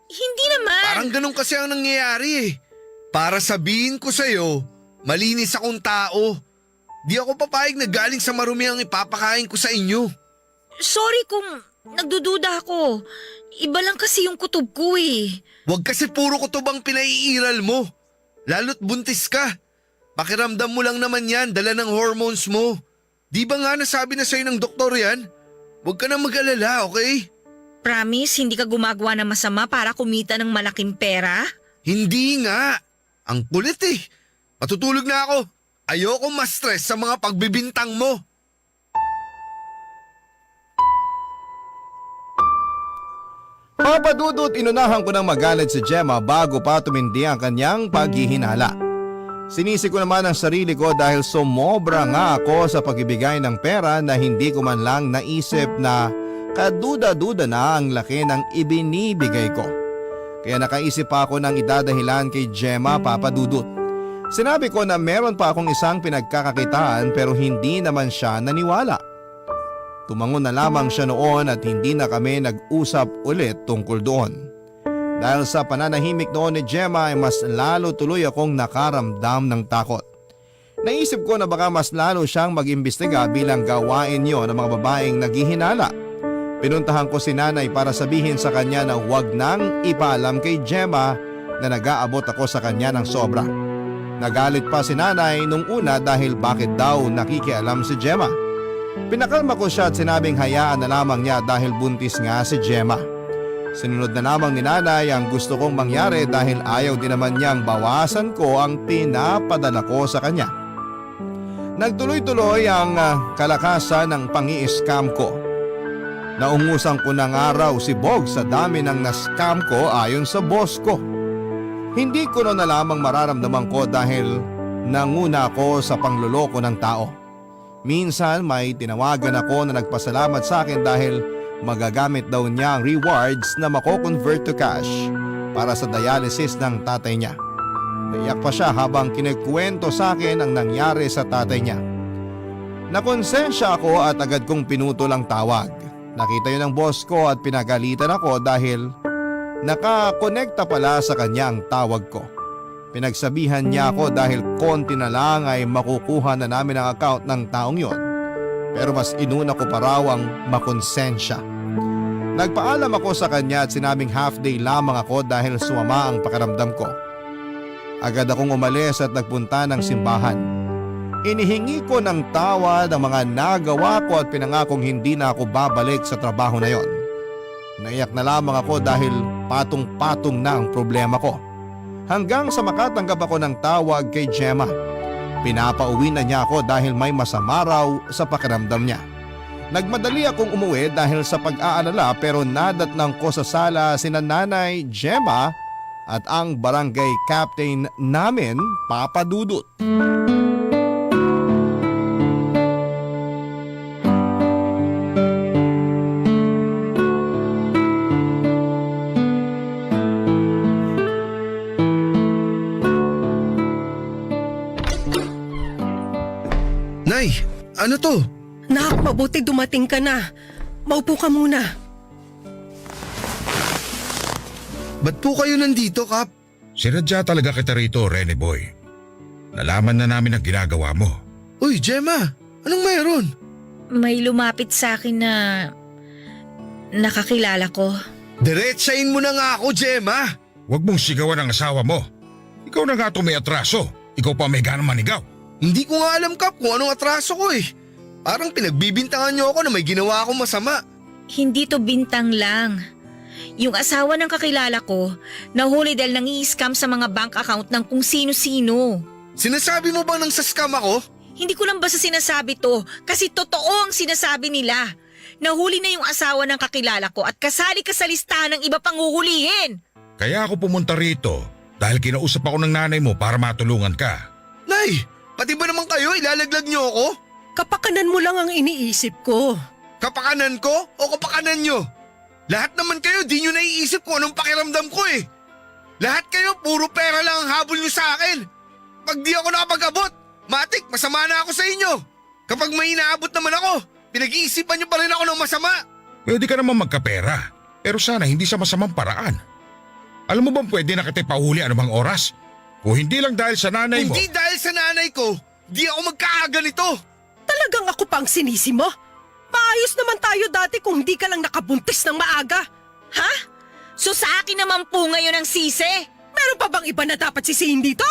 Hindi naman. Parang ganun kasi ang nangyayari eh. Para sabihin ko sa'yo, malinis akong tao. Di ako papayag na galing sa marumi ang ipapakain ko sa inyo. Sorry kung nagdududa ako. Iba lang kasi yung kutob ko eh. Huwag kasi puro kutob ang pinaiiral mo. Lalo't buntis ka. Pakiramdam mo lang naman yan, dala ng hormones mo. Di ba nga nasabi na sa'yo ng doktor yan? Huwag ka na mag-alala, okay? Promise, hindi ka gumagawa ng masama para kumita ng malaking pera? Hindi nga. Ang kulit eh. Matutulog na ako. Ayoko ma-stress sa mga pagbibintang mo. Papadudot, inunahan ko ng magalit si Gemma bago pa tumindi ang kanyang paghihinala. Sinisi ko naman ang sarili ko dahil sumobra nga ako sa pagbibigay ng pera na hindi ko man lang naisip na kaduda-duda na ang laki ng ibinibigay ko. Kaya nakaisip pa ako ng idadahilan kay Gemma, Papadudot. Sinabi ko na meron pa akong isang pinagkakakitaan pero hindi naman siya naniwala. Tumango na lamang siya noon at hindi na kami nag-usap ulit tungkol doon. Dahil sa pananahimik noon ni Gemma ay mas lalo tuloy akong nakaramdam ng takot. Naisip ko na baka mas lalo siyang mag-imbestiga bilang gawain niyo ng mga babaeng naghihinala. Pinuntahan ko si nanay para sabihin sa kanya na huwag nang ipaalam kay Gemma na nag-aabot ako sa kanya ng sobra. Nagalit pa si nanay nung una dahil bakit daw nakikialam si Gemma. Pinakalma ko siya at sinabing hayaan na lamang niya dahil buntis nga si Gemma. Sinunod na lamang ni nanay ang gusto kong mangyari dahil ayaw din naman niyang bawasan ko ang pinapadala ko sa kanya. Nagtuloy-tuloy ang kalakasan ng pangi-scam ko. Naungusan ko ng araw si Bog sa dami ng na-scam ko ayon sa boss ko. Hindi ko na lamang mararamdaman ko dahil nanguna ako sa pangloloko ng tao. Minsan may tinawagan ako na nagpasalamat sa akin dahil magagamit daw niya ang rewards na mako-convert to cash para sa dialysis ng tatay niya. Naiyak pa siya habang kinikwento sa akin ang nangyari sa tatay niya. Nakonsensya ako at agad kong pinutol ang tawag. Nakita yun ng boss ko at pinagalitan ako dahil nakakonekta pala sa kanya ang tawag ko. Pinagsabihan niya ako dahil konti na lang ay makukuha na namin ang account ng taong yon. Pero mas inuna ko pa raw ang makonsensya. Nagpaalam ako sa kanya at sinabing half day lamang ako dahil sumama ang pakiramdam ko. Agad akong umalis at nagpunta ng simbahan. Inihingi ko ng tawad ang mga nagawa ko at pinangakong hindi na ako babalik sa trabaho na yon. Naiyak na lamang ako dahil patong-patong na ang problema ko. Hanggang sa makatanggap ako ng tawag kay Gemma. Pinapauwi na niya ako dahil may masama raw sa pakiramdam niya. Nagmadali akong umuwi dahil sa pag-aalala pero nadatnang ko sa sala sina Nanay, Gemma at ang barangay captain namin, Papadudot. Nay, ano to? Nak, mabuti dumating ka na. Maupo ka muna. Ba't po kayo nandito, Kap? Sinadya talaga kita rito, Rene Boy. Nalaman na namin ang ginagawa mo. Uy, Gemma, anong mayroon? May lumapit sa akin na nakakilala ko. Diretsahin mo na nga ako, Gemma. Huwag mong sigawan ang asawa mo. Ikaw na nga ito may atraso. Ikaw pa may ganang manigaw. Hindi ko nga alam, Kap, kung anong atraso ko eh. Parang pinagbibintangan niyo ako na may ginawa akong masama. Hindi to bintang lang. Yung asawa ng kakilala ko, nahuli dahil nang-i-scam sa mga bank account ng kung sino-sino. Sinasabi mo bang nang sa-scam ako? Hindi ko lang basta sinasabi to kasi totoo ang sinasabi nila. Nahuli na yung asawa ng kakilala ko at kasali ka sa listahan ng iba pang huhulihin. Kaya ako pumunta rito dahil kinausap ako ng nanay mo para matulungan ka. Nay, pati ba naman kayo ilalaglag niyo ako? Kapakanan mo lang ang iniisip ko. Kapakanan ko o kapakanan niyo? Lahat naman kayo di nyo naiisip kung anong pakiramdam ko eh. Lahat kayo puro pera lang ang habol nyo sa akin. Pag di ako nakapag-abot, matik masama na ako sa inyo. Kapag may inaabot naman ako, pinag-iisipan nyo pa rin ako ng masama. Pwede ka naman magkapera, pero sana hindi sa masamang paraan. Alam mo bang pwede na kita pauhuli anumang oras? Kung hindi lang dahil sa nanay mo. Hindi dahil sa nanay ko, di ako magkaaga nito. Talagang ako pang sinisi mo? Maayos naman tayo dati kung hindi ka lang nakabuntis ng maaga. Ha? So sa akin naman po ngayon ang sisi? Meron pa bang iba na dapat sisihin dito?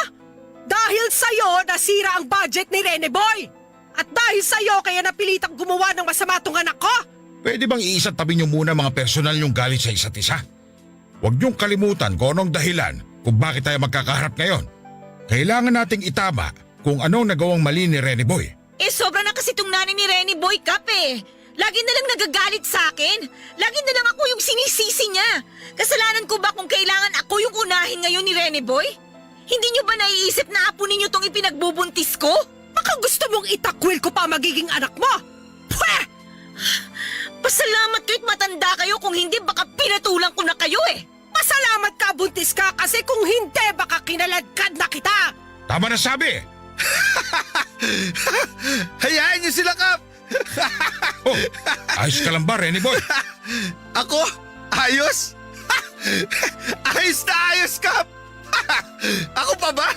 Dahil sa'yo, nasira ang budget ni Rene Boy. At dahil sa'yo, kaya napilitang gumawa ng masama tong anak ko. Pwede bang iisang tabi niyo muna mga personal niyong galit sa isa't isa? Huwag niyong kalimutan kung anong dahilan kung bakit tayo magkakaharap ngayon. Kailangan nating itama kung anong nagawang mali ni Rene Boy. Sobra na kasi itong nanay ni Rene Boy, Kap eh. Lagi na lang nagagalit sa akin. Lagi na lang ako yung sinisisi niya. Kasalanan ko ba kung kailangan ako yung unahin ngayon ni Rene Boy? Hindi niyo ba naiisip na apo ninyo tong ipinagbubuntis ko? Baka gusto mong itakwil ko pa magiging anak mo? Pweh! Pasalamat kayo't matanda kayo, kung hindi baka pinatulang ko na kayo eh. Pasalamat ka, buntis ka, kasi kung hindi, baka kinaladkad na kita. Tama na sabi! Hayaan niyo sila, Kap. Oh, ayos ka lang ba, Rene Boy? Ako? Ayos? Ayos na ayos, Kap. Ako pa ba?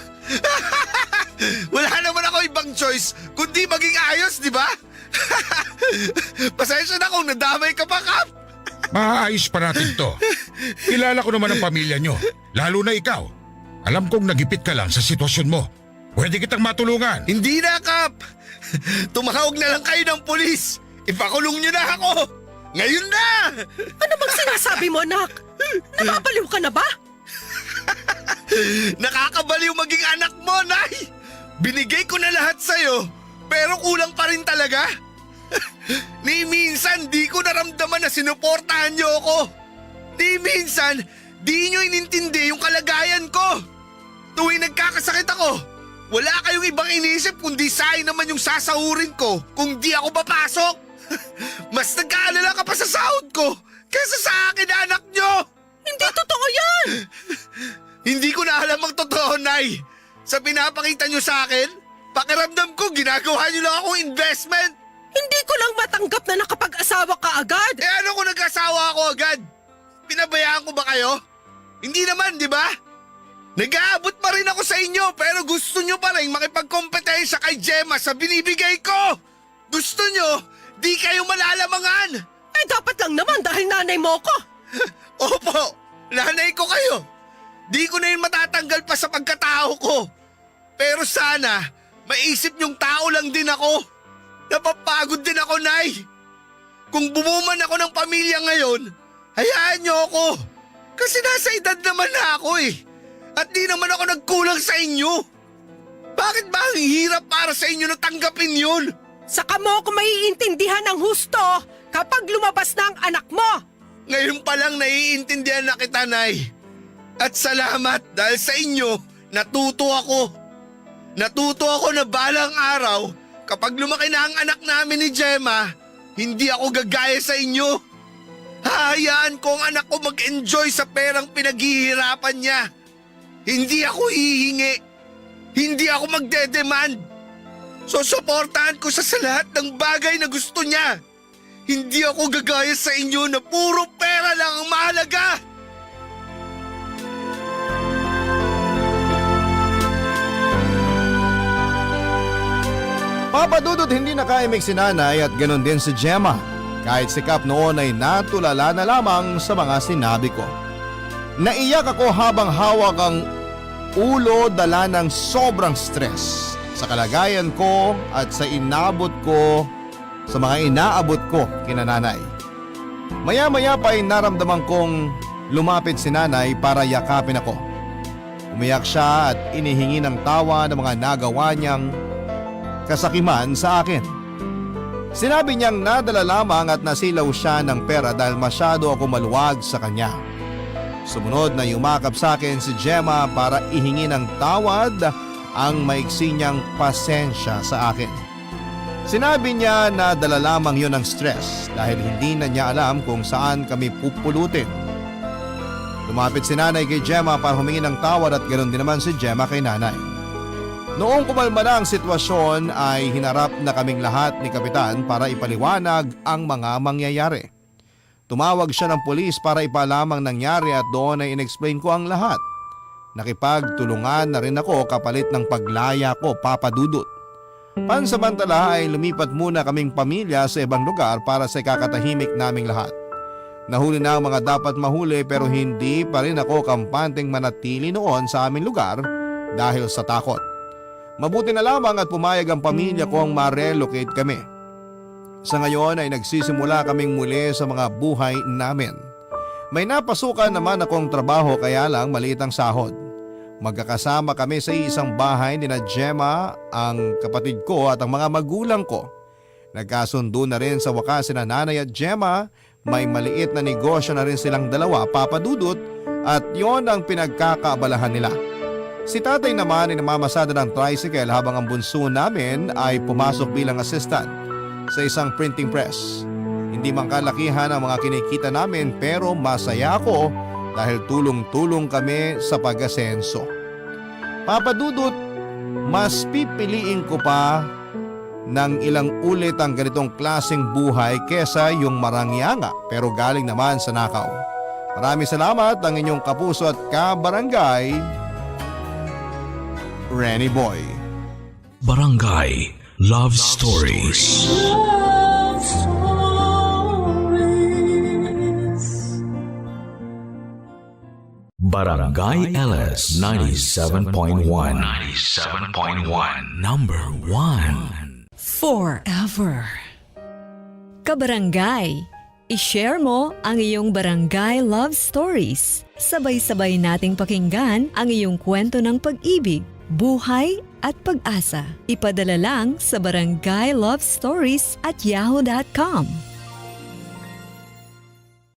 Wala naman ako ibang choice kundi maging ayos, di ba? Pasensya na kung nadamay ka pa, Kap. Maayos pa natin to. Kilala ko naman ang pamilya nyo, lalo na ikaw. Alam kong nagipit ka lang sa sitwasyon mo. Pwede kitang matulungan. Hindi na, Kap. Tumawag na lang kayo ng pulis. Ipakulong nyo na ako. Ngayon na! Ano bang sinasabi mo, anak? Nababaliw ka na ba? Nakakabaliw maging anak mo, Nay! Binigay ko na lahat sa'yo, pero kulang pa rin talaga. Ni minsan, di ko naramdaman na sinuportahan niyo ako. Ni minsan, di nyo inintindi yung kalagayan ko. Tuwing nagkakasakit ako, wala kayong ibang iniisip kundi sayang naman yung sasahurin ko kung di ako papasok. Mas nag-aalala ka pa sa sahod ko kaysa sa akin, anak nyo. Hindi totoo yan! Hindi ko na alam ang totoo, Nay. Sa pinapakita nyo sa akin, pakiramdam ko ginagawa nyo lang akong investment. Hindi ko lang matanggap na nakapag-asawa ka agad. Eh ano kung nag-asawa ako agad? Pinabayaan ko ba kayo? Hindi naman, di ba? Nag-aabot pa rin ako sa inyo pero gusto nyo pa rin makipagkompetensya kay Gemma sa binibigay ko. Gusto nyo, di kayo malalamangan. Eh dapat lang naman dahil nanay mo ko. Opo, nanay ko kayo. Di ko na yun matatanggal pa sa pagkatao ko. Pero sana, maisip nyong tao lang din ako. Napapagod din ako, Nay. Kung bumuman ako ng pamilya ngayon, hayaan nyo ako. Kasi nasa edad naman na ako eh. At di naman ako nagkulang sa inyo. Bakit ba ang hirap para sa inyo na tanggapin yun? Saka mo ako maiintindihan ng husto kapag lumabas na ang anak mo. Ngayon pa lang naiintindihan na kita, Nay. At salamat dahil sa inyo, natuto ako. Natuto ako na balang araw, kapag lumaki na ang anak namin ni Gemma, hindi ako gagaya sa inyo. Hahayaan ko ang anak ko mag-enjoy sa perang pinaghihirapan niya. Hindi ako hihingi. Hindi ako magde-demand. Susuportahan ko siya sa lahat ng bagay na gusto niya. Hindi ako gagaya sa inyo na puro pera lang ang mahalaga. Papa Dudut, hindi nakaimik si nanay at ganon din si Gemma. Kahit sikap noon ay natulala na lamang sa mga sinabi ko. Naiyak ako habang hawak ang ulo dala ng sobrang stress sa kalagayan ko at sa mga inaabot ko kina nanay. Maya-maya pa ay naramdaman kong lumapit si nanay para yakapin ako. Umiyak siya at inihingi ng tawa ng mga nagawa niyang kasakiman sa akin. Sinabi niyang nadala lamang at nasilaw siya ng pera dahil masyado ako maluwag sa kanya. Sumunod na yumakap sa akin si Gemma para ihingi ng tawad ang maiksi niyang pasensya sa akin. Sinabi niya na dala lamang yun ng stress dahil hindi na niya alam kung saan kami pupulutin. Lumapit si nanay kay Gemma para humingi ng tawad at ganoon din naman si Gemma kay nanay. Noong kumalma na ang sitwasyon ay hinarap na kaming lahat ni Kapitan para ipaliwanag ang mga mangyayari. Tumawag siya ng pulis para ipalamang nangyari at doon ay inexplain ko ang lahat. Nakipagtulungan na rin ako kapalit ng paglaya ko, Papa Dudut. Pansamantala ay lumipat muna kaming pamilya sa ibang lugar para sa ikakatahimik naming lahat. Nahuli na ang mga dapat mahuli pero hindi pa rin ako kampanteng manatili noon sa aming lugar dahil sa takot. Mabuti na lamang at pumayag ang pamilya ko ang ma-relocate kami. Sa ngayon ay nagsisimula kaming muli sa mga buhay namin. May napasukan naman akong trabaho kaya lang maliit ang sahod. Magkakasama kami sa isang bahay ni na Gemma, ang kapatid ko at ang mga magulang ko. Nagkasundo na rin sa wakas sina nanay at Gemma. May maliit na negosyo na rin silang dalawa, Papa Dudut, at yon ang pinagkakaabalahan nila. Si tatay naman ay namamasada ng tricycle habang ang bunso namin ay pumasok bilang assistant sa isang printing press. Hindi man kalakihan ang mga kinikita namin pero masaya ako dahil tulong-tulong kami sa pag-asenso. Papa Dudut, mas pipiliin ko pa ng ilang ulit ang ganitong klaseng buhay kesa yung marangyanga pero galing naman sa nakaw. Maraming salamat ang inyong kapuso at kabarangay, Renny Boy. Barangay Love Stories. Love Stories. Barangay LS 97.1. 97.1. Number 1. Forever. Kabarangay, i-share mo ang iyong barangay love stories. Sabay-sabay nating pakinggan ang iyong kwento ng pag-ibig, buhay at pag-asa. Ipadala lang sa barangaylovestories@yahoo.com.